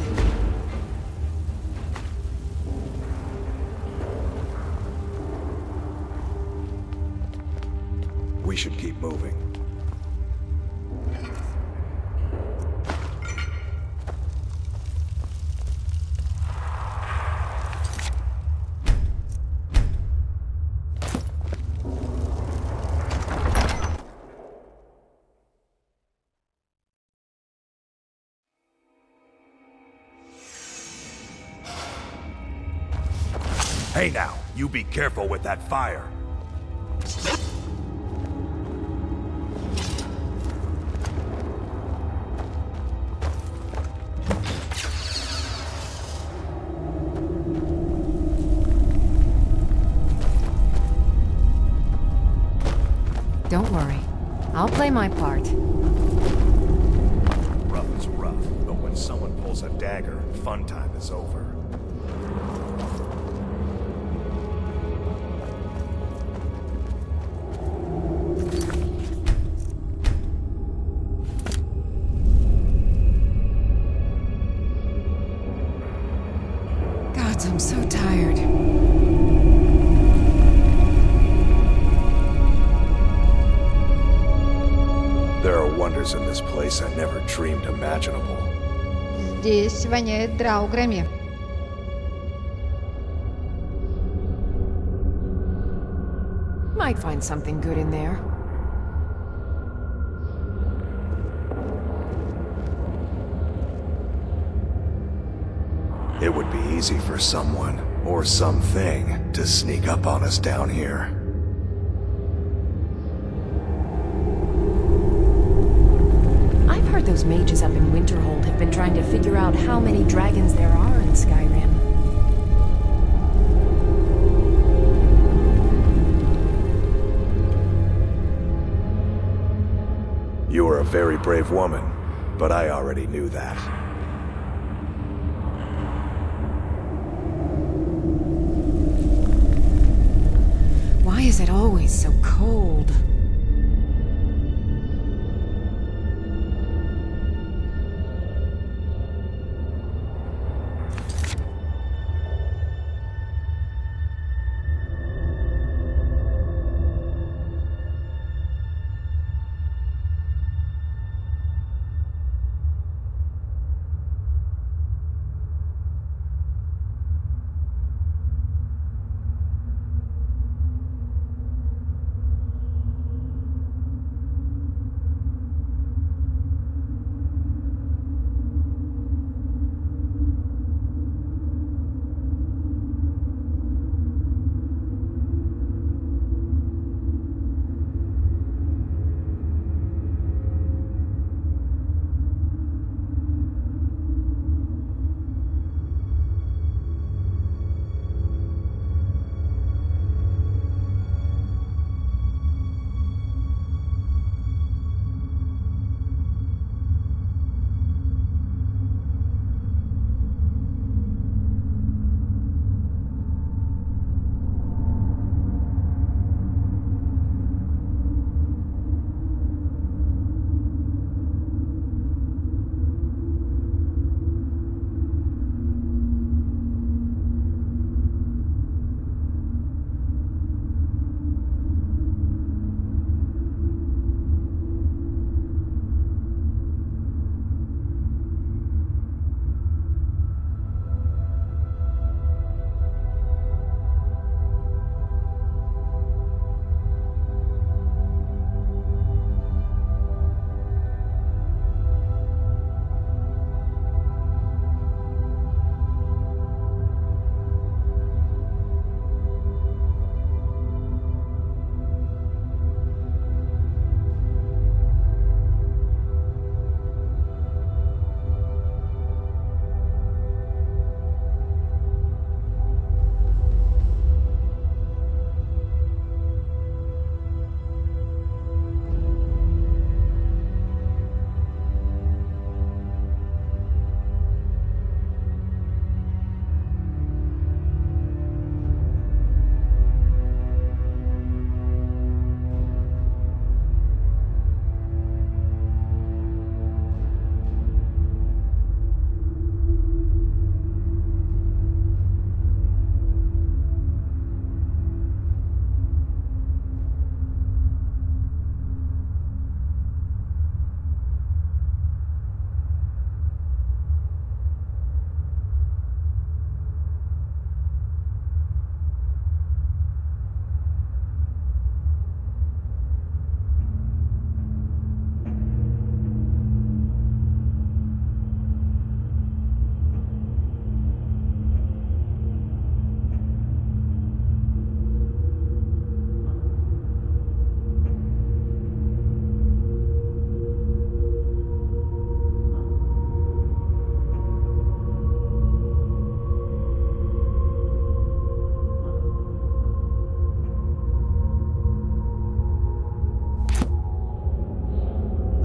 We should keep moving. Hey now, you be careful with that fire. Don't worry. I'll play my part. Rough is rough, but when someone pulls a dagger, fun time is over. God, I'm so tired. There are wonders in this place I never dreamed imaginable. Здесь воняет драуграми. Might find something good in there. It would be easy for someone, or something, to sneak up on us down here. I've heard those mages up in Winterhold have been trying to figure out how many dragons there are in Skyrim. You are a very brave woman, but I already knew that. Why is it always so cold?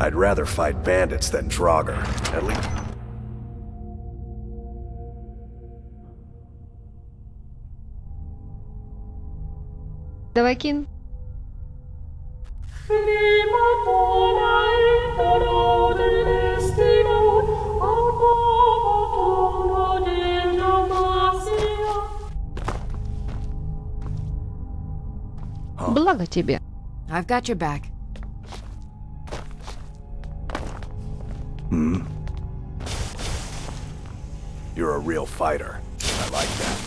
I'd rather fight bandits than Draugr. At least... Давай, Кин. Благо тебе. I've got your back. Hmm? You're a real fighter. I like that.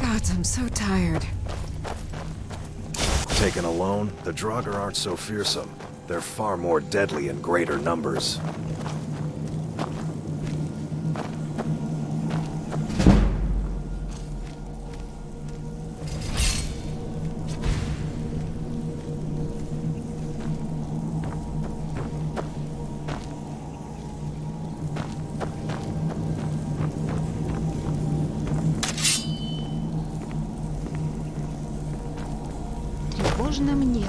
God, I'm so tired. Taken alone, the Draugr aren't so fearsome. They're far more deadly in greater numbers. Тревожно мне.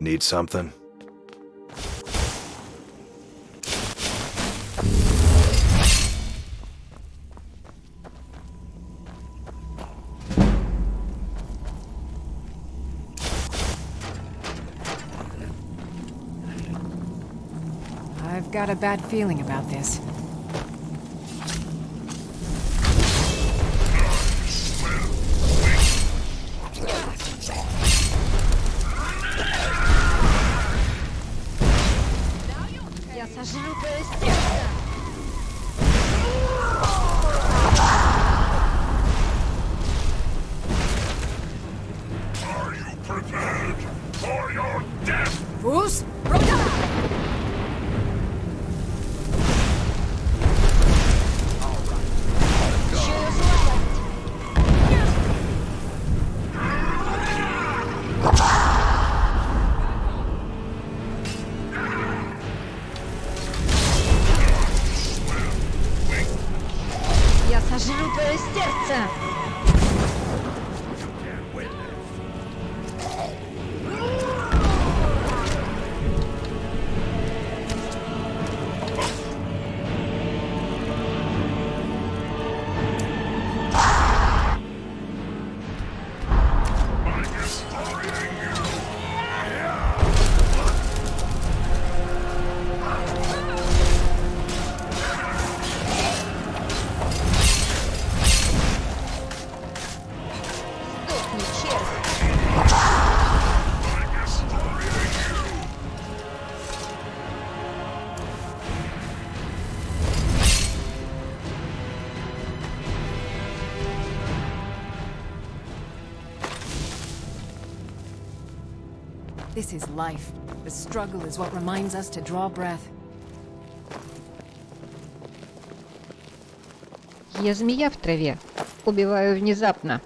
Need something? I've got a bad feeling about this. Я сожру твое сердце. Are you prepared for your death? Who's? Я сожру твое сердце. This is life. The struggle is what reminds us to draw breath. Я змея в траве. Убиваю внезапно.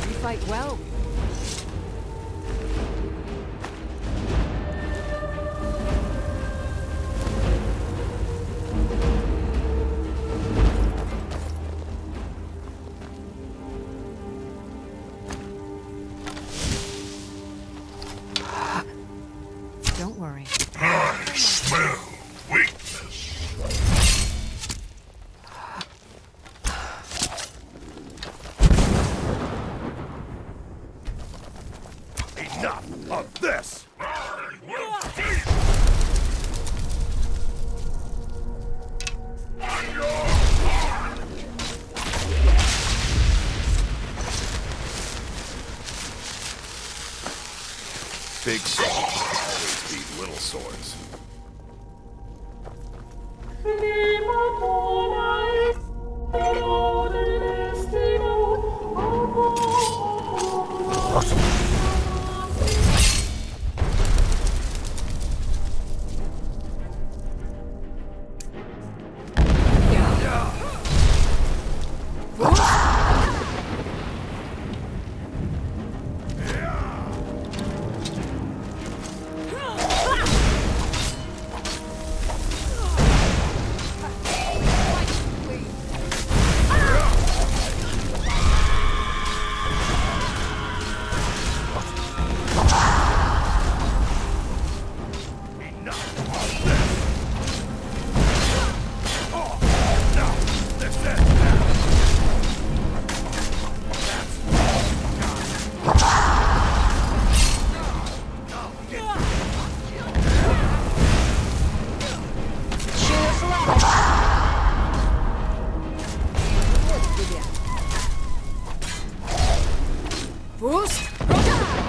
You fight well. Don't worry. I smell weakness. Enough of this! I will feast on your heart. Big swords always beat little swords.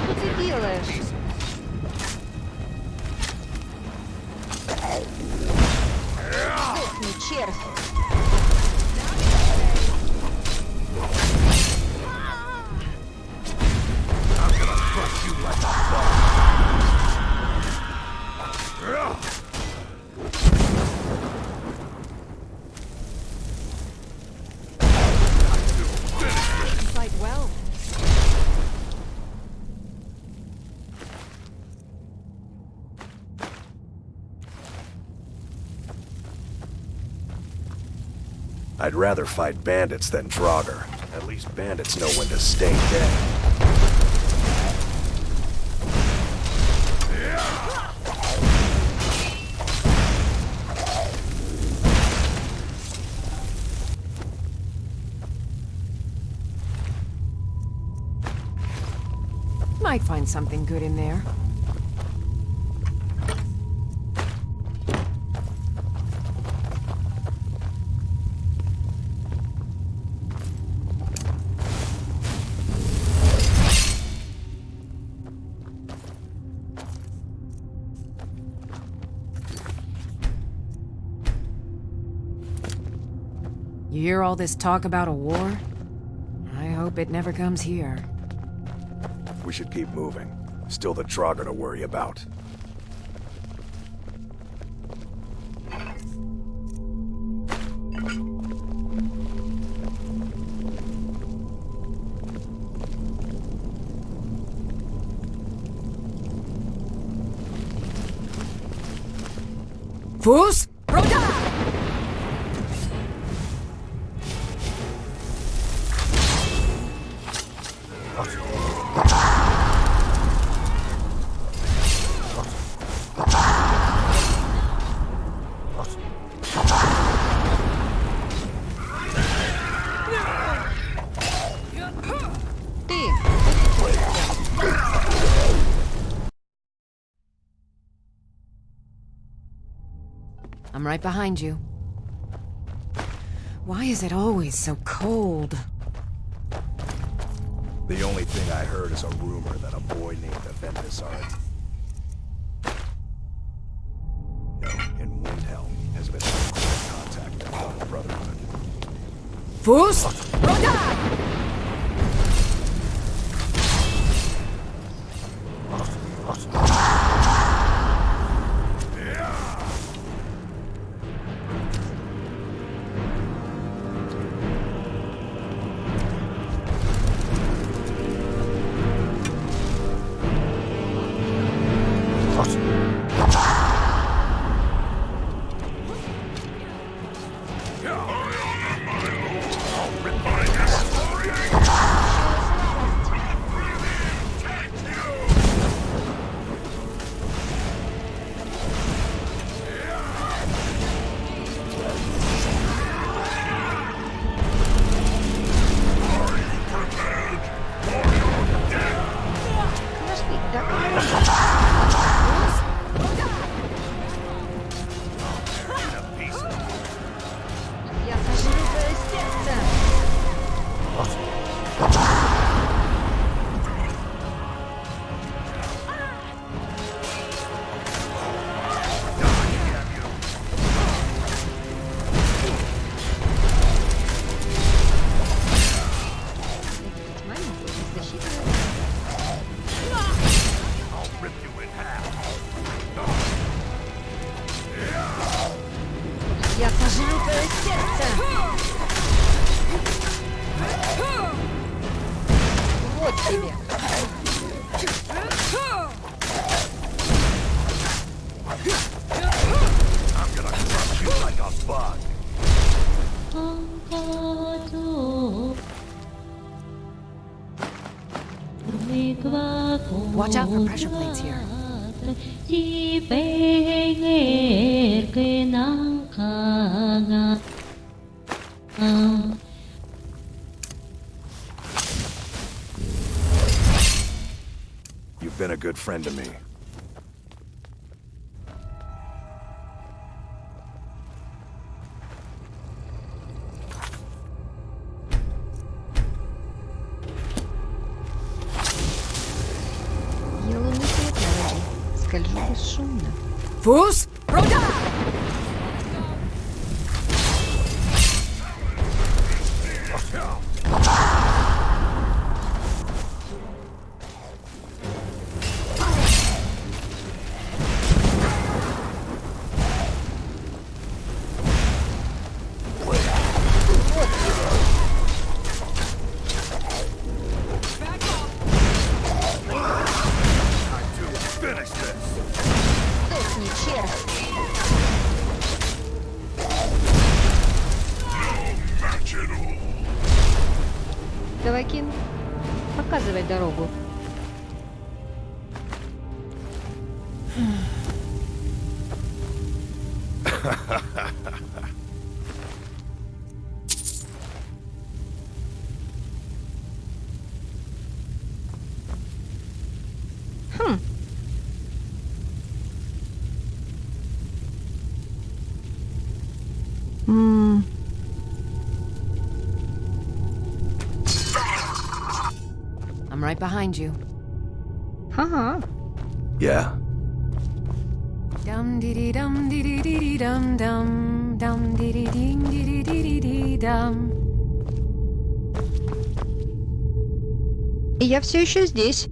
Что ты делаешь? Сдохни, червь! Fight well. I'd rather fight bandits than Draugr. At least bandits know when to stay dead. Might find something good in there. You hear all this talk about a war? I hope it never comes here. We should keep moving. Still the Draugr to worry about. Fus? I'm right behind you. Why is it always so cold? The only thing I heard is a rumor that a boy named Avendisart in Windhelm has been in contact with the Dark Brotherhood. Fus? Я сожру твое сердце! Вот тебе! Watch out for pressure plates here. You've been a good friend to me. Я лунный свет навожу. Скольжу бесшумно. Fus? Сдохни, червь! Давай, Кин, показывай дорогу. I'm right behind you. Ага. Yeah? Dum dee dee dum dee dee dee dee dum dum dee dee ding dee dee dee dee dee dum. Я все еще здесь.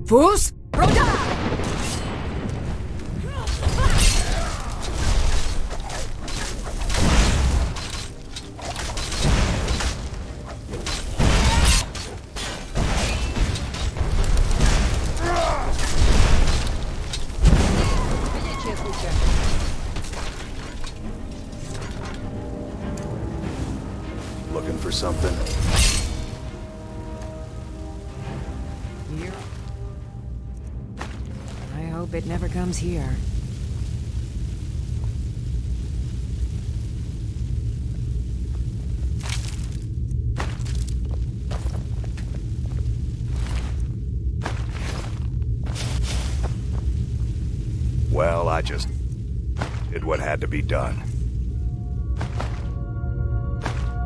Fus? here? I hope it never comes here. Well, I just did what had to be done.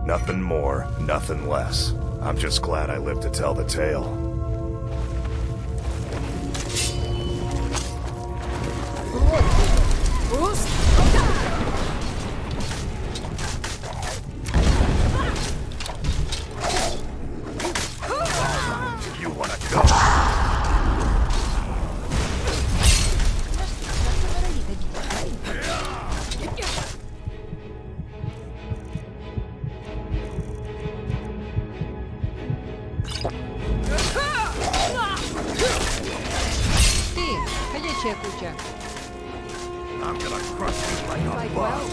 Nothing more, nothing less. I'm just glad I lived to tell the tale. You wanna go? Ты, ходячая куча. I'm gonna crush you like a bug.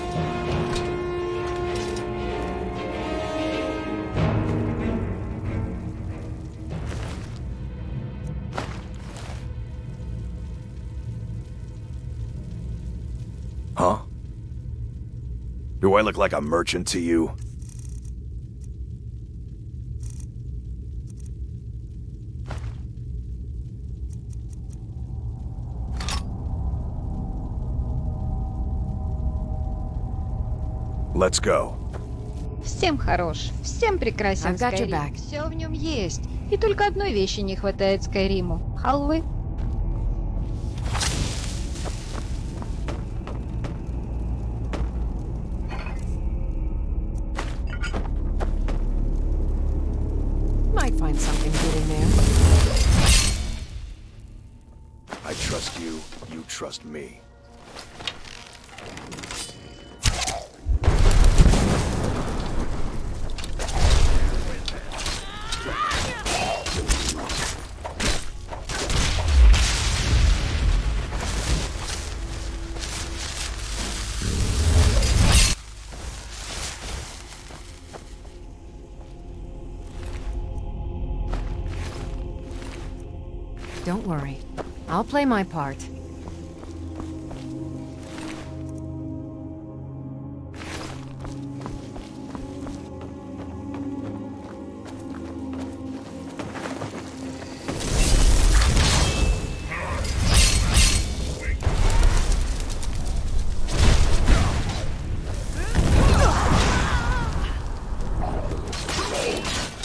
Huh? Do I look like a merchant to you? Let's go. Всем хорош, всем прекрасен I've got your Skyrim. back. Все в нем есть. И только одной вещи не хватает Скайриму. Халвы. Might find something good in there. I trust you, you trust me. Don't worry. I'll play my part.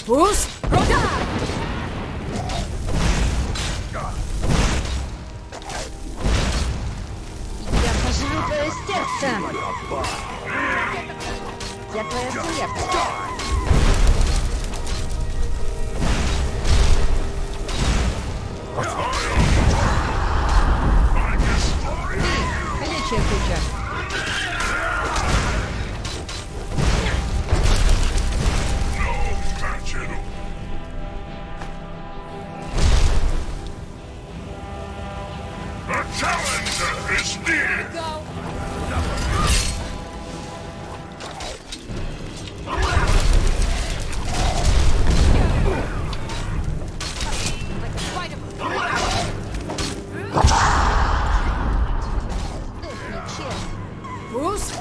Boost! Я пожру твое сердце! Я твоя смерть! Ты, ходячая куча. The challenger is near! Boost!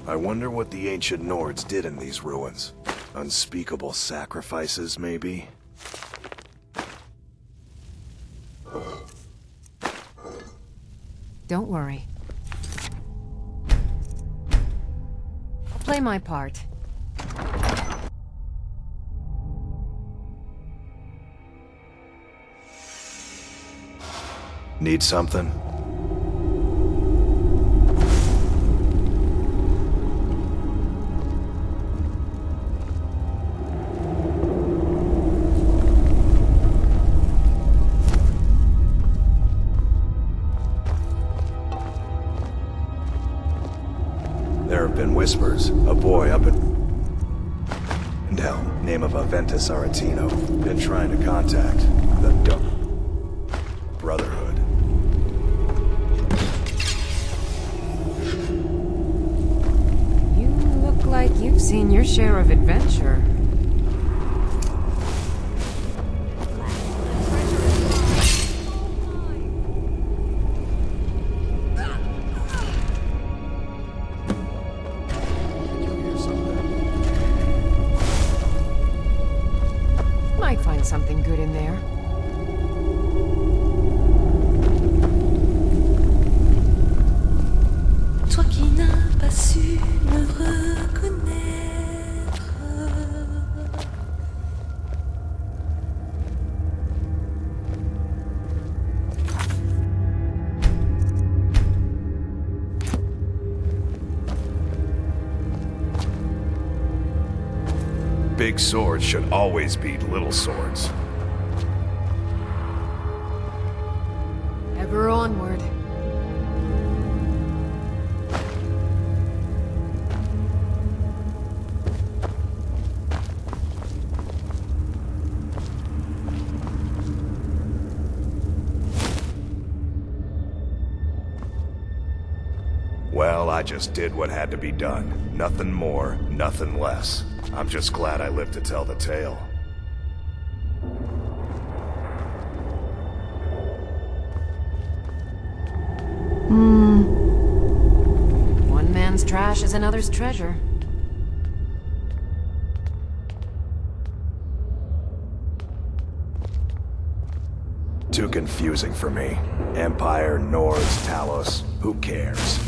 I wonder what the ancient Nords did in these ruins. Unspeakable sacrifices, maybe? don't worry. I'll play my part. Need something? There have been whispers. A boy up in Helm, name of Aventus Aretino, been trying to contact the Brotherhood. You look like you've seen your share of adventure. Might find something good in there. Toi qui n'as pas su me reconnaître. Big swords should always beat little swords. Ever onward. Well, I just did what had to be done. Nothing more, nothing less. I'm just glad I lived to tell the tale. One man's trash is another's treasure. Too confusing for me. Empire, Nords, Talos, who cares?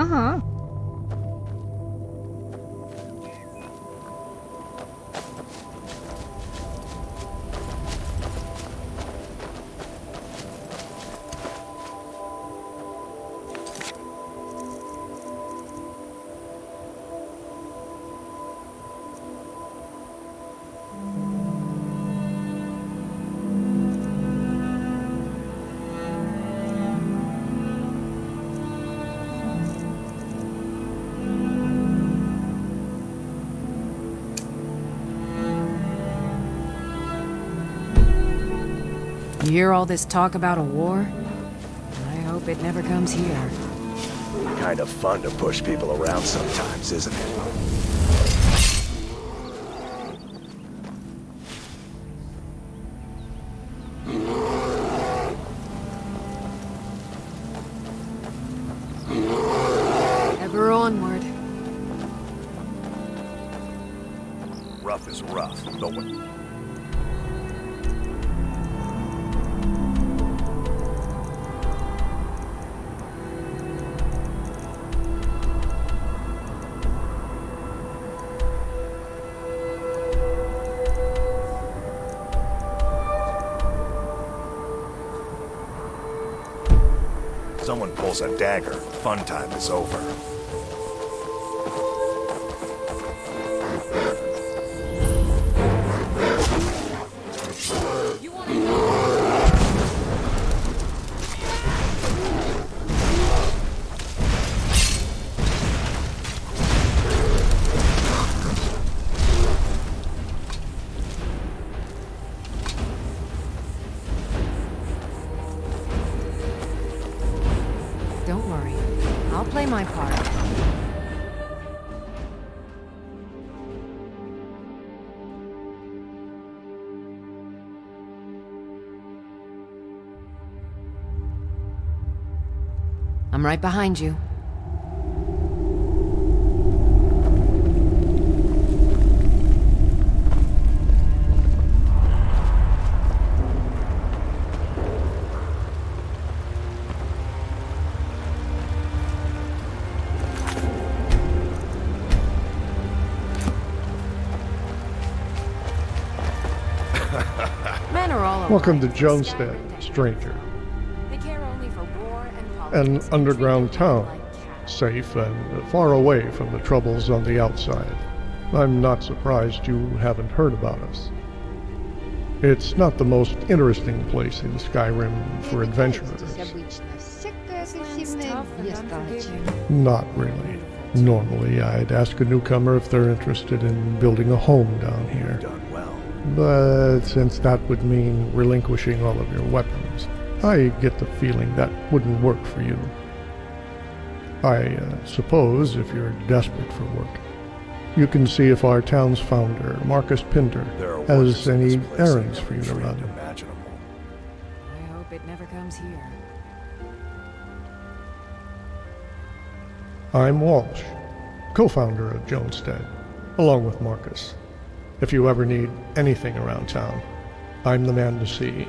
Ага. You hear all this talk about a war? I hope it never comes here. Kind of fun to push people around sometimes, isn't it? Ever onward. Rough is rough, but when... Someone pulls a dagger, fun time is over. Don't worry. I'll play my part. I'm right behind you. Men are all Welcome to alike. Jonestead, stranger. They care only for war and politics. An underground town, safe and far away from the troubles on the outside. I'm not surprised you haven't heard about us. It's not the most interesting place in Skyrim for adventurers. Not really. Normally, I'd ask a newcomer if they're interested in building a home down here. But since that would mean relinquishing all of your weapons, I get the feeling that wouldn't work for you. I suppose if you're desperate for work, you can see if our town's founder, Marcus Pinder, has any errands for you to run. I hope it never comes here. I'm Walsh, co-founder of Jonestead, along with Marcus. If you ever need anything around town, I'm the man to see.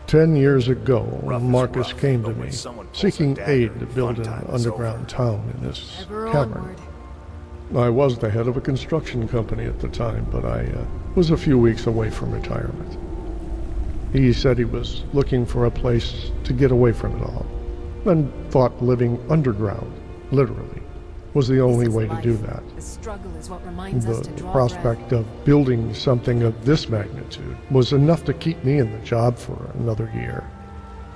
"10 years ago, Marcus came to me, seeking aid to build an underground town in this cavern. I was the head of a construction company at the time, but I was a few weeks away from retirement. He said he was looking for a place to get away from it all, and thought living underground, literally, was the only way to do that. The struggle is what reminds us to The draw prospect of building something of this magnitude was enough to keep me in the job for another year.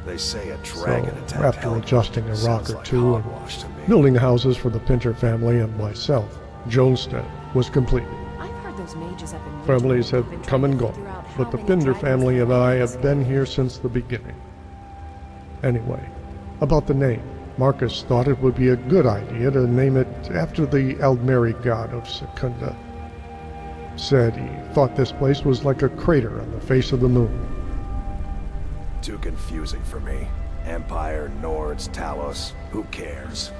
They say a dragon So, attacked after Helgen. adjusting a rock Sounds or like two and hogwash to me. building houses for the Pinter family and myself, Jonestead was completed. I've heard those mages up in Families have been come trying and to gone, figure out how but the many Pinder dragons family there and are I in this have been here since the beginning. Anyway, about the name, Marcus thought it would be a good idea to name it after the Aldmeri god of Secunda. Said he thought this place was like a crater on the face of the moon. Too confusing for me. Empire, Nords, Talos, who cares?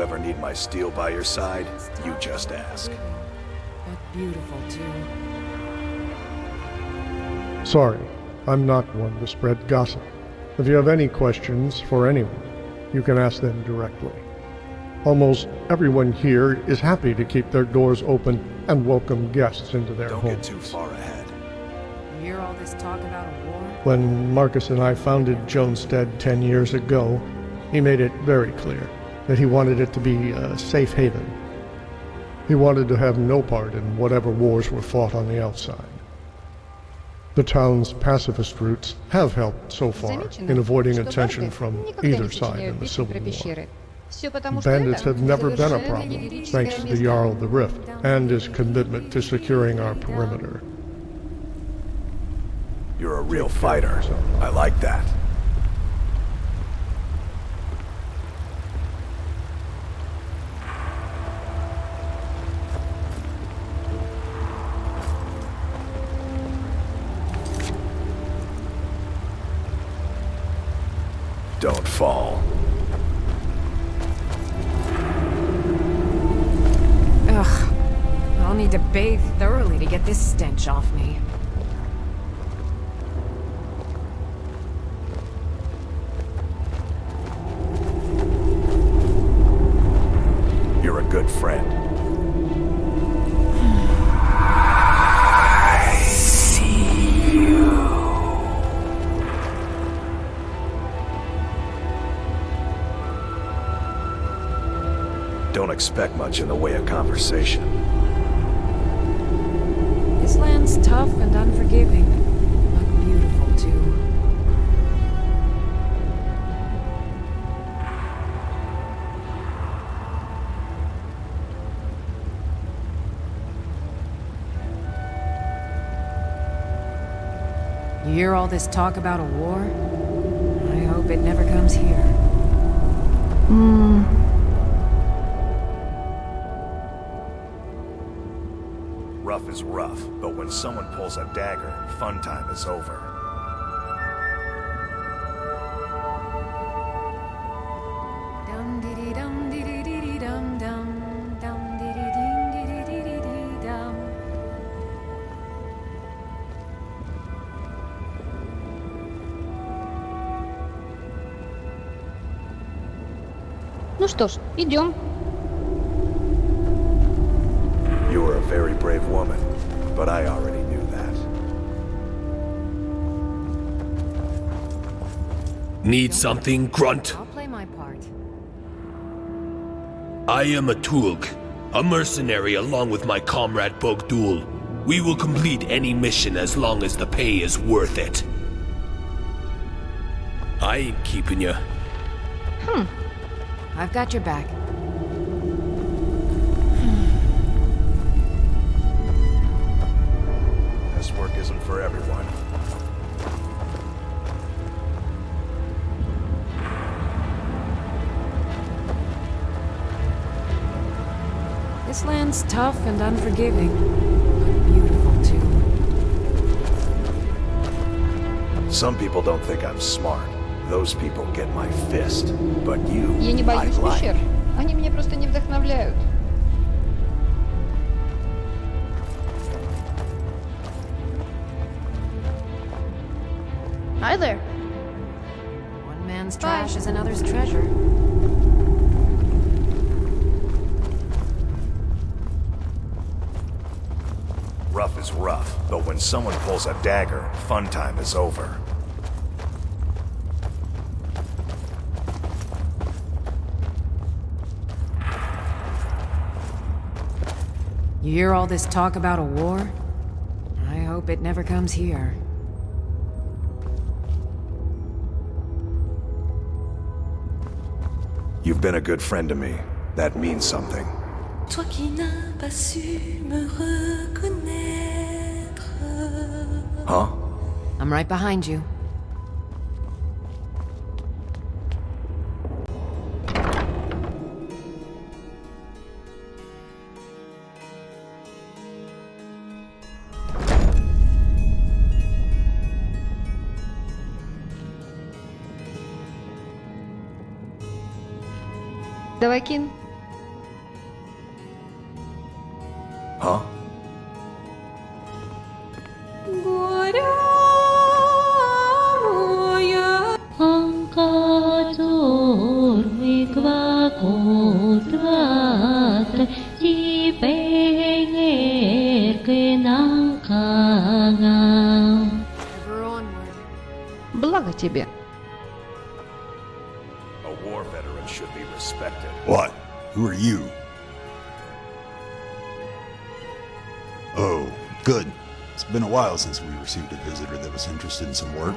you ever need my steel by your side, you just ask. But beautiful, too. Sorry, I'm not one to spread gossip. If you have any questions for anyone, you can ask them directly. Almost everyone here is happy to keep their doors open and welcome guests into their homes. Don't get too far ahead. You hear all this talk about a war? When Marcus and I founded Jonestead 10 years ago, he made it very clear that he wanted it to be a safe haven. He wanted to have no part in whatever wars were fought on the outside. The town's pacifist roots have helped so far in avoiding attention from either side in the Civil War. Bandits have never been a problem, thanks to the Jarl of the Rift and his commitment to securing our perimeter. You're a real fighter. I like that. Don't fall. Ugh. I'll need to bathe thoroughly to get this stench off me. You're a good friend. I see you. Don't expect much in the way of conversation. This land's tough and unforgiving, but beautiful too. You hear all this talk about a war? I hope it never comes here. Rough is rough, but when someone pulls a dagger, fun time is over. Dum dee dee dum dee dee dee dee dum dum dum dee dee dee dee dee dee dee dum. Ну что ж, идем. You were a very brave woman, but I already knew that. Need something, Grunt? I'll play my part. I am a Tulg, a mercenary along with my comrade Bogdul. We will complete any mission as long as the pay is worth it. I ain't keeping you. I've got your back. This work isn't for everyone. This land's tough and unforgiving, but beautiful too. Some people don't think I'm smart. Those people get my fist. But you, Я не боюсь I like. пещер. Они меня просто не вдохновляют. Hi there. One man's trash is another's treasure. Rough is rough, but when someone pulls a dagger, fun time is over. You hear all this talk about a war? I hope it never comes here. You've been a good friend to me. That means something. Toi qui n'as pas su me reconnaître. Huh? I'm right behind you. Давай, Кин, Huh? Благо тебе. A war veteran should be respected. What? Who are you? Oh, good. It's been a while since we received a visitor that was interested in some work.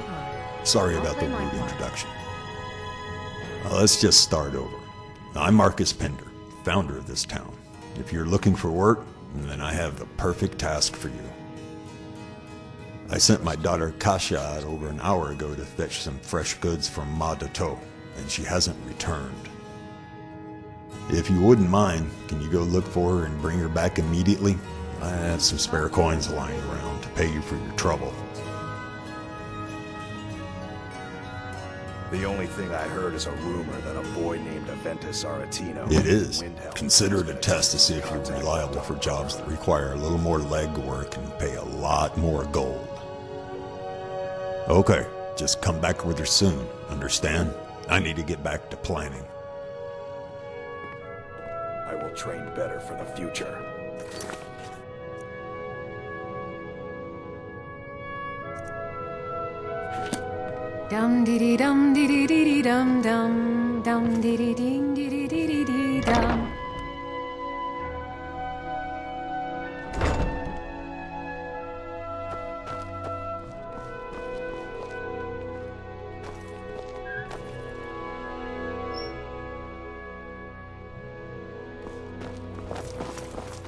Sorry about the rude introduction. Let's just start over. I'm Marcus Pender, founder of this town. If you're looking for work, then I have the perfect task for you. I sent my daughter Kasia out over an hour ago to fetch some fresh goods from Ma Dato, and she hasn't returned. If you wouldn't mind, can you go look for her and bring her back immediately? I have some spare coins lying around to pay you for your trouble. The only thing I heard is a rumor that a boy named Aventus Aretino... It is. Consider it a test to see if you're reliable for jobs that require a little more legwork and pay a lot more gold. Okay, just come back with her soon, understand? I need to get back to planning. I will train better for the future. Dum dee dee dum dee dee dee dee dum dum dum dee dee ding dee dee dee dee dee dum.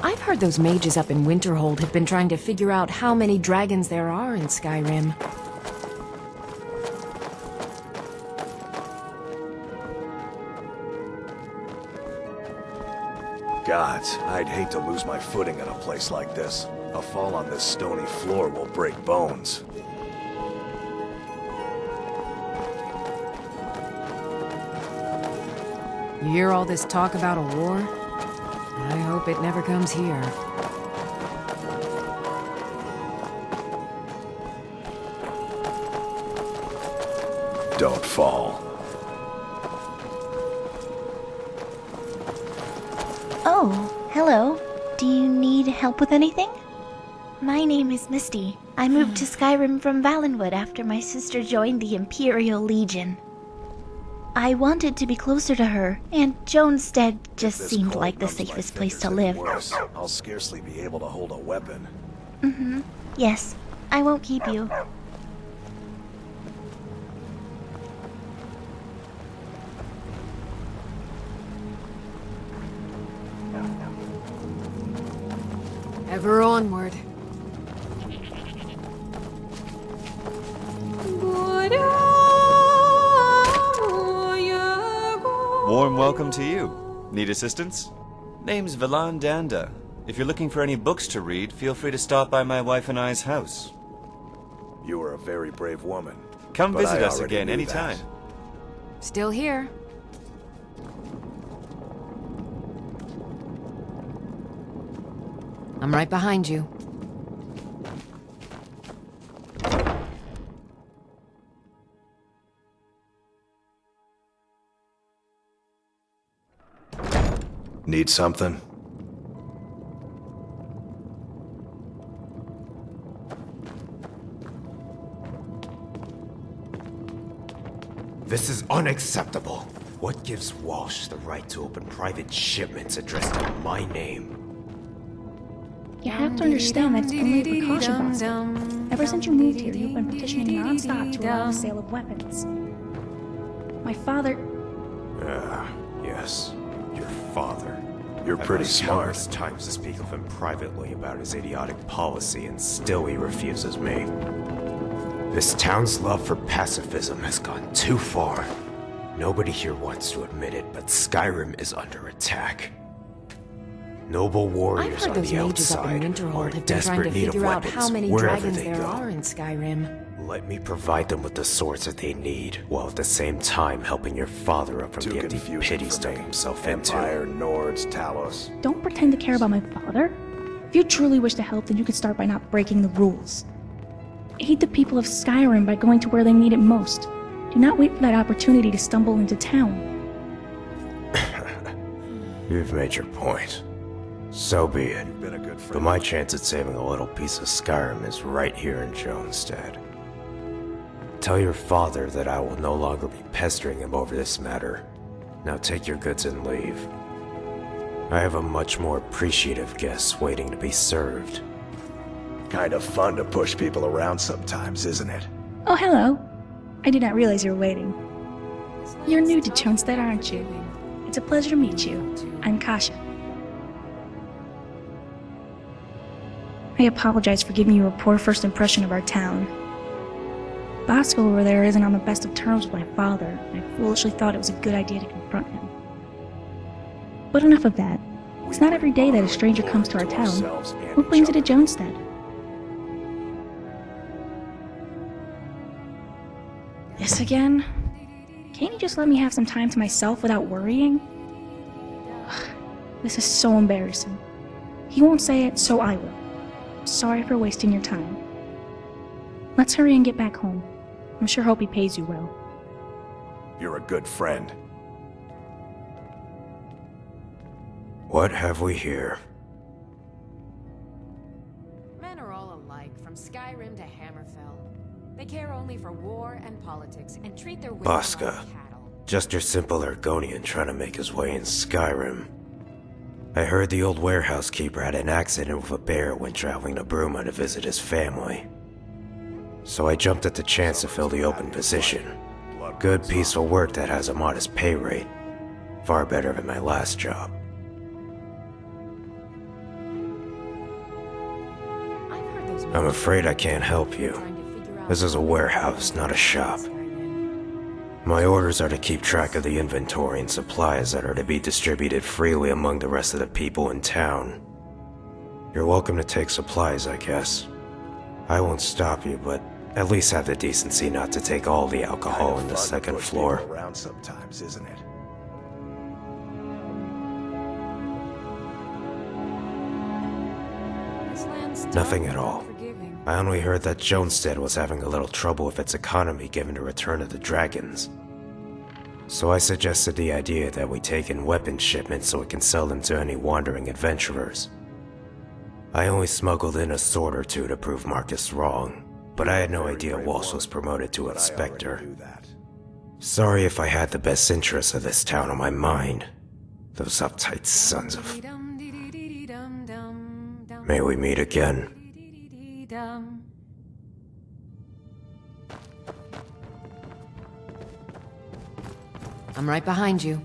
I've heard those mages up in Winterhold have been trying to figure out how many dragons there are in Skyrim. Gods, I'd hate to lose my footing in a place like this. A fall on this stony floor will break bones. You hear all this talk about a war? I hope it never comes here. Don't fall. Oh, hello. Do you need help with anything? My name is Misty. I moved to Skyrim from Valenwood after my sister joined the Imperial Legion. I wanted to be closer to her, and Joanstead just seemed like the safest place to live. Worse, I'll scarcely be able to hold a weapon. Mm-hmm. Yes, I won't keep you. Ever onward. Warm welcome to you. Need assistance? Name's Valan Danda. If you're looking for any books to read, feel free to stop by my wife and I's house. You are a very brave woman. Come but visit I us already again knew anytime. that. Still here. I'm right behind you. Need something? This is unacceptable. What gives Walsh the right to open private shipments addressed in my name? You have to understand that's only a precaution, Buster. Ever since you moved here, you've been petitioning non-stop to allow the sale of weapons. My father... Yes. Your father. You're pretty smart. Countless times to speak of him privately about his idiotic policy, and still he refuses me. This town's love for pacifism has gone too far. Nobody here wants to admit it, but Skyrim is under attack. Noble I've warriors heard on those the mages up in outside are Winterhold in have been trying desperate to need of figure out weapons how many wherever dragons they there go. are in Skyrim. Let me provide them with the swords that they need, while at the same time helping your father up from the empty pit he's dug himself into. Empire, Nords, Talos. Don't pretend to care about my father. If you truly wish to help, then you can start by not breaking the rules. Aid the people of Skyrim by going to where they need it most. Do not wait for that opportunity to stumble into town. You've made your point. So be it. But my chance at saving a little piece of Skyrim is right here in Jonestead. Tell your father that I will no longer be pestering him over this matter. Now take your goods and leave. I have a much more appreciative guest waiting to be served. Kind of fun to push people around sometimes, isn't it? Oh, hello. I did not realize you were waiting. You're new to Jonestead, aren't you? It's a pleasure to meet you. I'm Kasha. I apologize for giving you a poor first impression of our town. Bosco over there isn't on the best of terms with my father, and I foolishly thought it was a good idea to confront him. But enough of that. It's not every day that a stranger comes to our town. What brings you to Jonestead? This again? Can't you just let me have some time to myself without worrying? Ugh, this is so embarrassing. He won't say it, so I will. Sorry for wasting your time. Let's hurry and get back home. I'm sure Hopi pays you well. You're a good friend. What have we here? Men are all alike, from Skyrim to Hammerfell. They care only for war and politics, and treat their women Bosco. like cattle. Just your simple Argonian trying to make his way in Skyrim. I heard the old warehouse keeper had an accident with a bear when traveling to Bruma to visit his family. So I jumped at the chance to fill the open position. Good, peaceful work that has a modest pay rate. Far better than my last job. I'm afraid I can't help you. This is a warehouse, not a shop. My orders are to keep track of the inventory and supplies that are to be distributed freely among the rest of the people in town. You're welcome to take supplies, I guess. I won't stop you, but at least have the decency not to take all the alcohol on the second floor. Around sometimes, isn't it? Nothing at all. I only heard that Jonestead was having a little trouble with its economy given the return of the dragons. So I suggested the idea that we take in weapon shipments so we can sell them to any wandering adventurers. I only smuggled in a sword or two to prove Marcus wrong, but I had no idea Walsh was promoted to inspector. Sorry if I had the best interests of this town on my mind. Those uptight sons of... May we meet again. I'm right behind you.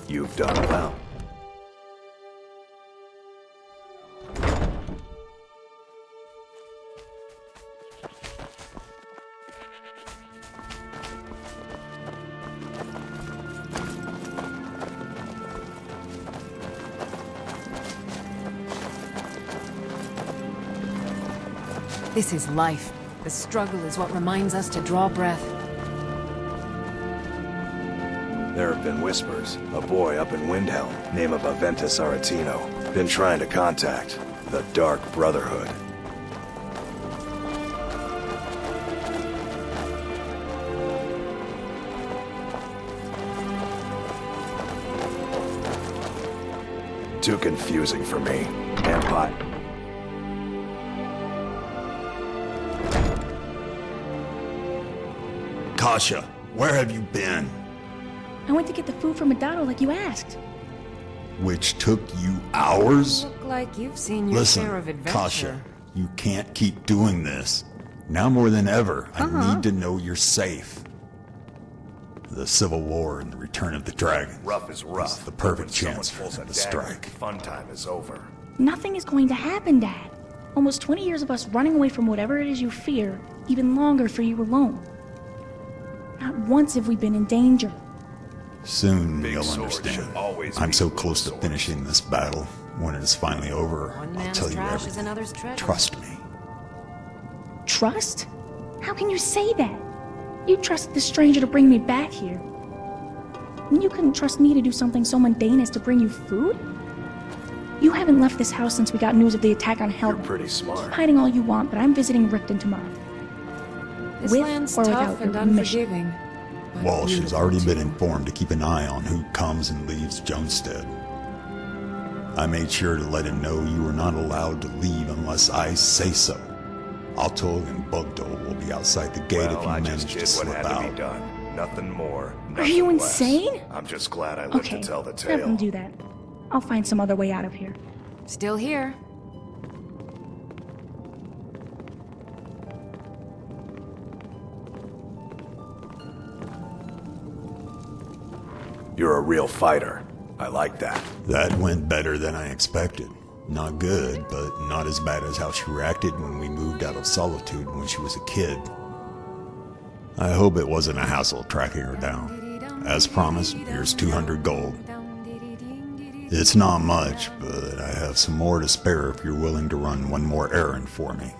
You've done well. This is life. The struggle is what reminds us to draw breath. There have been whispers. A boy up in Windhelm, name of Aventus Aretino, been trying to contact the Dark Brotherhood. Too confusing for me. And pot. Kasha, where have you been? I went to get the food from Madado like you asked. Which took you hours? Look like you've seen your share of Listen, adventure. Kasha, you can't keep doing this. Now more than ever, I need to know you're safe. The Civil War and the Return of the Dragon. Rough is rough. It's the perfect When someone chance for pulls them a to dagger, strike. Fun time is over. Nothing is going to happen, Dad. Almost 20 years of us running away from whatever it is you fear, even longer for you alone. Not once have we been in danger. Soon you'll understand. I'm so close to finishing this battle. When it is finally over, One I'll man's tell you trash is everything. another's treasure. Trust me. Trust? How can you say that? You trusted the stranger to bring me back here. And you couldn't trust me to do something so mundane as to bring you food? You haven't left this house since we got news of the attack on Hell. You're pretty smart. Keep hiding all you want, but I'm visiting Ripton tomorrow. This With land's or tough without and your permission. unforgiving. but Walsh has beautiful already too. been informed to keep an eye on who comes and leaves Jonestead. I made sure to let him know you are not allowed to leave unless I say so. Altog and Bugdole will be outside the gate if you I manage just to did what slip had to out. be done. Nothing more. Are you nothing less. insane? I'm just glad I lived Okay, to tell the have them tale. do that. I'll find some other way out of here. Still here. You're a real fighter. I like that. That went better than I expected. Not good, but not as bad as how she reacted when we moved out of Solitude when she was a kid. I hope it wasn't a hassle tracking her down. As promised, here's 200 gold. It's not much, but I have some more to spare if you're willing to run one more errand for me.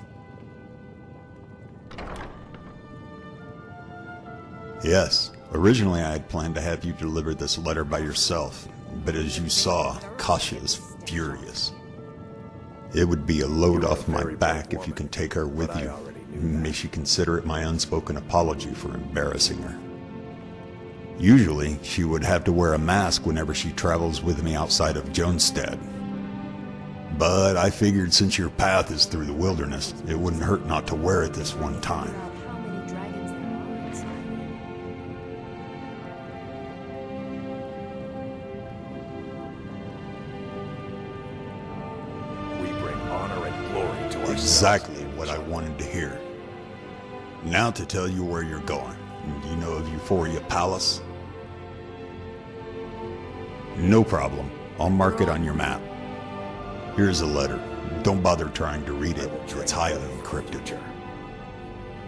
Yes, originally I had planned to have you deliver this letter by yourself, but as you saw, Kasia is furious. It would be a load off my back if you can take her with you. May she consider it my unspoken apology for embarrassing her. Usually, she would have to wear a mask whenever she travels with me outside of Jonestead. But I figured since your path is through the wilderness, it wouldn't hurt not to wear it this one time. We bring honor and glory to ourselves. Exactly what I wanted to hear. Now to tell you where you're going. Do you know of Euphoria Palace? No problem. I'll mark it on your map. Here's a letter. Don't bother trying to read it. It's highly encrypted.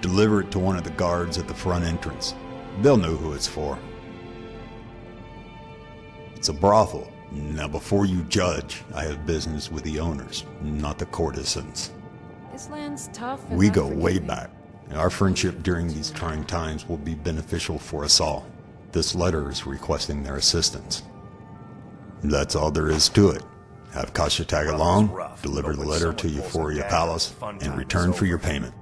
Deliver it to one of the guards at the front entrance. They'll know who it's for. It's a brothel. Now before you judge, I have business with the owners, not the courtesans. This land's tough and We go way unforgiving. back. Our friendship during these trying times will be beneficial for us all. This letter is requesting their assistance. That's all there is to it. Have Kasia tag along, deliver the letter to Euphoria Palace, and return for your payment.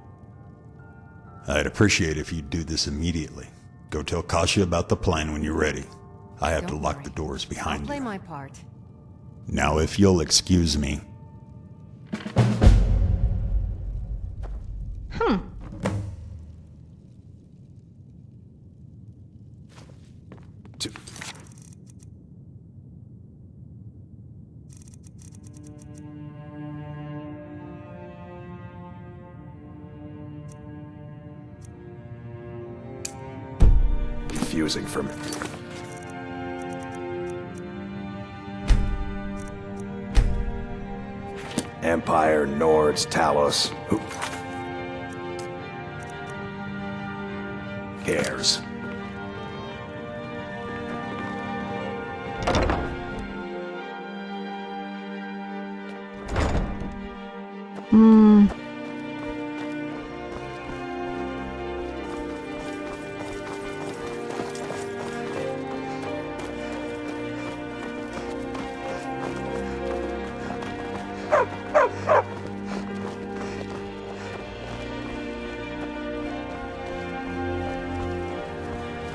I'd appreciate if you'd do this immediately. Go tell Kasia about the plan when you're ready. I have to lock the doors I'll behind play you. my part. Now if you'll excuse me. Confusing for me. Empire, Nords, Talos. Who cares?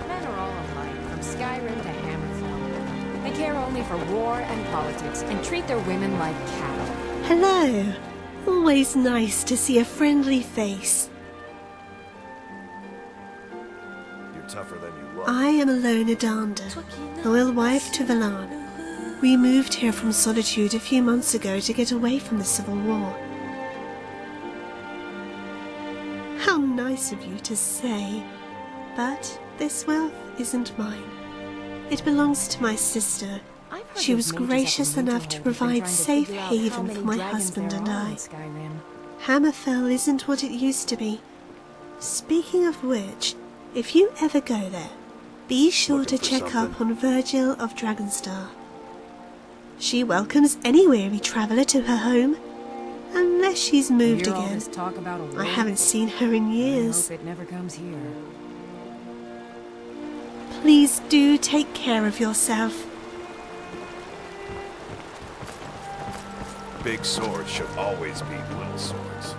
Men are all alike, from Skyrim to Hammerfell. They care only for war and politics, and treat their women like cattle. Hello. Always nice to see a friendly face. You're tougher than you look. I am Alona Danda, loyal wife to Valan. We moved here from Solitude a few months ago to get away from the Civil War. How nice of you to say. But this wealth isn't mine. It belongs to my sister. She was gracious enough to provide safe haven for my husband and I. Hammerfell isn't what it used to be. Speaking of which, if you ever go there, be sure to check up on Virgil of Dragonstar. She welcomes any weary traveller to her home. Unless she's moved Hear all again. this talk about a I war? haven't seen her in I years. hope it never comes here. Please do take care of yourself. Big swords should always beat little swords.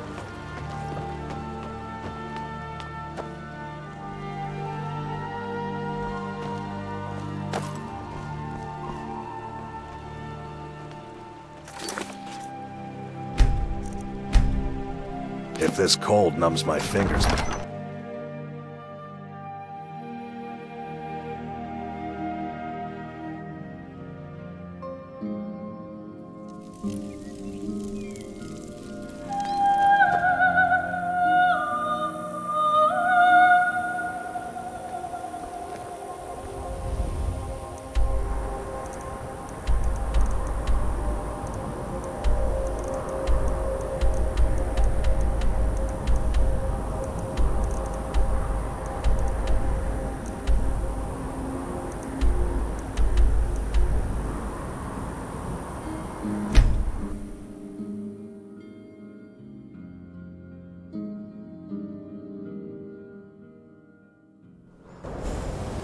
If this cold numbs my fingers...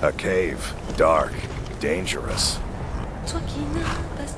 A cave. Dark. Dangerous. Toi qui n'as pas...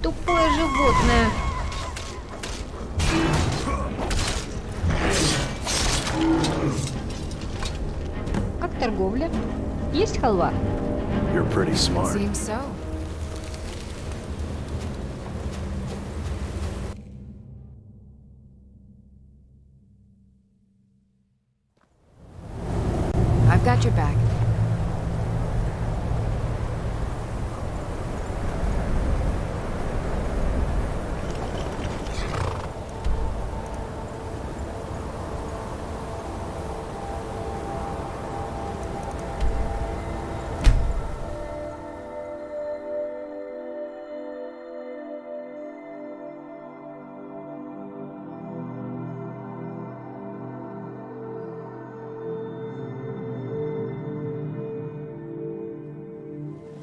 Тупое животное. Как торговля? Есть халва? You're pretty smart. Seems so. I've got your back.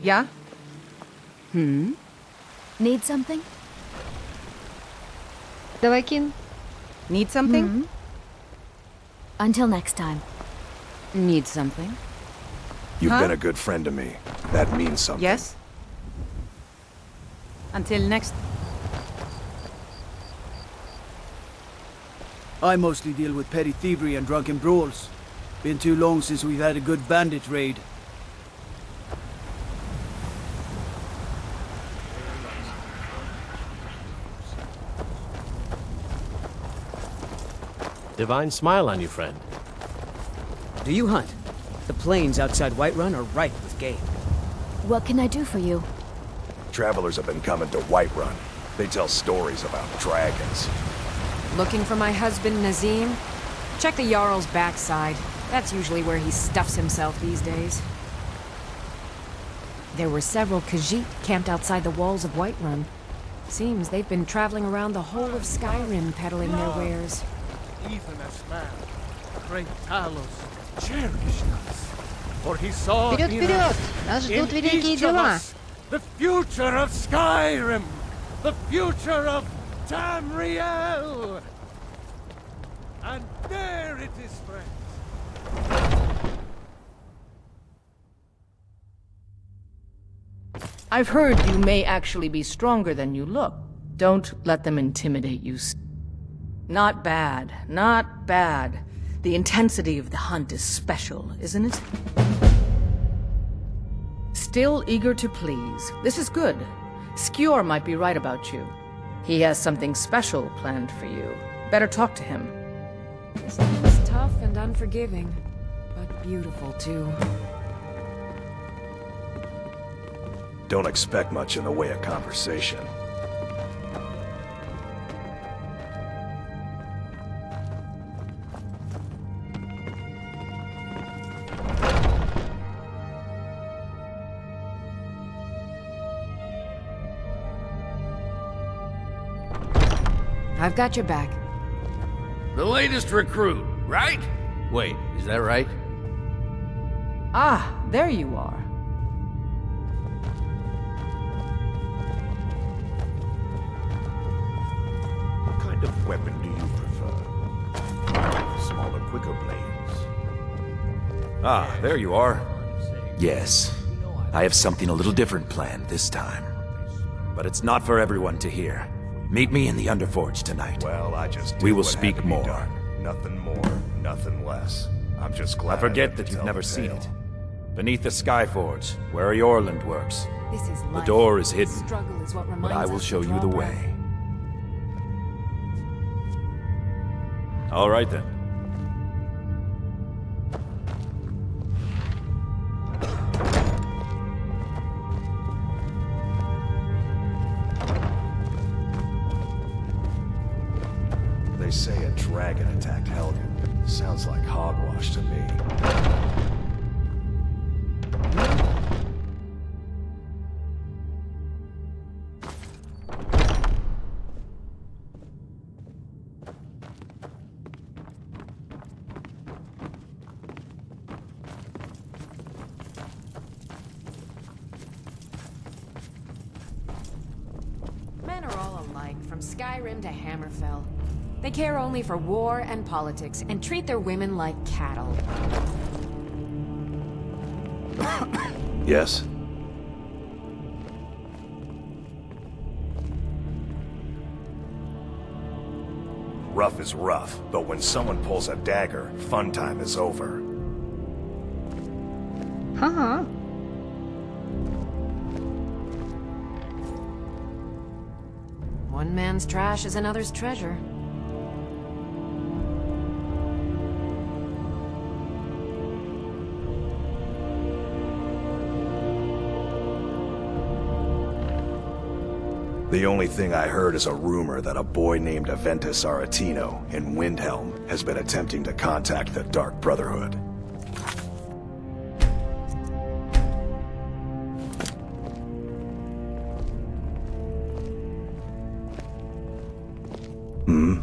Yeah? Need something? Давай, Кин. Need something? Until next time. Need something? You've been a good friend to me. That means something. Yes? Until next... I mostly deal with petty thievery and drunken brawls. Been too long since we've had a good bandit raid. Divine smile on you, friend. Do you hunt? The plains outside Whiterun are ripe with game. What can I do for you? Travelers have been coming to Whiterun. They tell stories about dragons. Looking for my husband, Nazim? Check the Jarl's backside. That's usually where he stuffs himself these days. There were several Khajiit camped outside the walls of Whiterun. Seems they've been traveling around the whole of Skyrim peddling their wares. Even as man, great Talos cherished us. For he saw Вперед, in вперед! us, Нас in ждут великие each of дела. us, the future of Skyrim, the future of Tamriel. And there it is, friends. I've heard you may actually be stronger than you look. Don't let them intimidate you. Not bad, not bad. The intensity of the hunt is special, isn't it? Still eager to please. This is good. Skjor might be right about you. He has something special planned for you. Better talk to him. This man's tough and unforgiving, but beautiful too. Don't expect much in the way of conversation. I've got your back. The latest recruit, right? Wait, is that right? Ah, there you are. What kind of weapon do you prefer? Smaller, quicker blades. Ah, there you are. Yes, I have something a little different planned this time. But it's not for everyone to hear. Meet me in the Underforge tonight. Well, I just did We will what had speak to be more. done. Nothing more, nothing less. I'm just glad I forget didn't that you've tell never the seen tale. it. Beneath the Skyforge, where Eorland works. This is The life. door is hidden, Struggle is what but reminds I will us to show you draw the breath. way. All right then. They say a dragon attacked Helgen. Sounds like hogwash to me. Men are all alike, from Skyrim to Hammerfell. They care only for war and politics, and treat their women like cattle. Yes? Rough is rough, but when someone pulls a dagger, fun time is over. Ага. One man's trash is another's treasure. The only thing I heard is a rumor that a boy named Aventus Aretino in Windhelm has been attempting to contact the Dark Brotherhood. Hmm?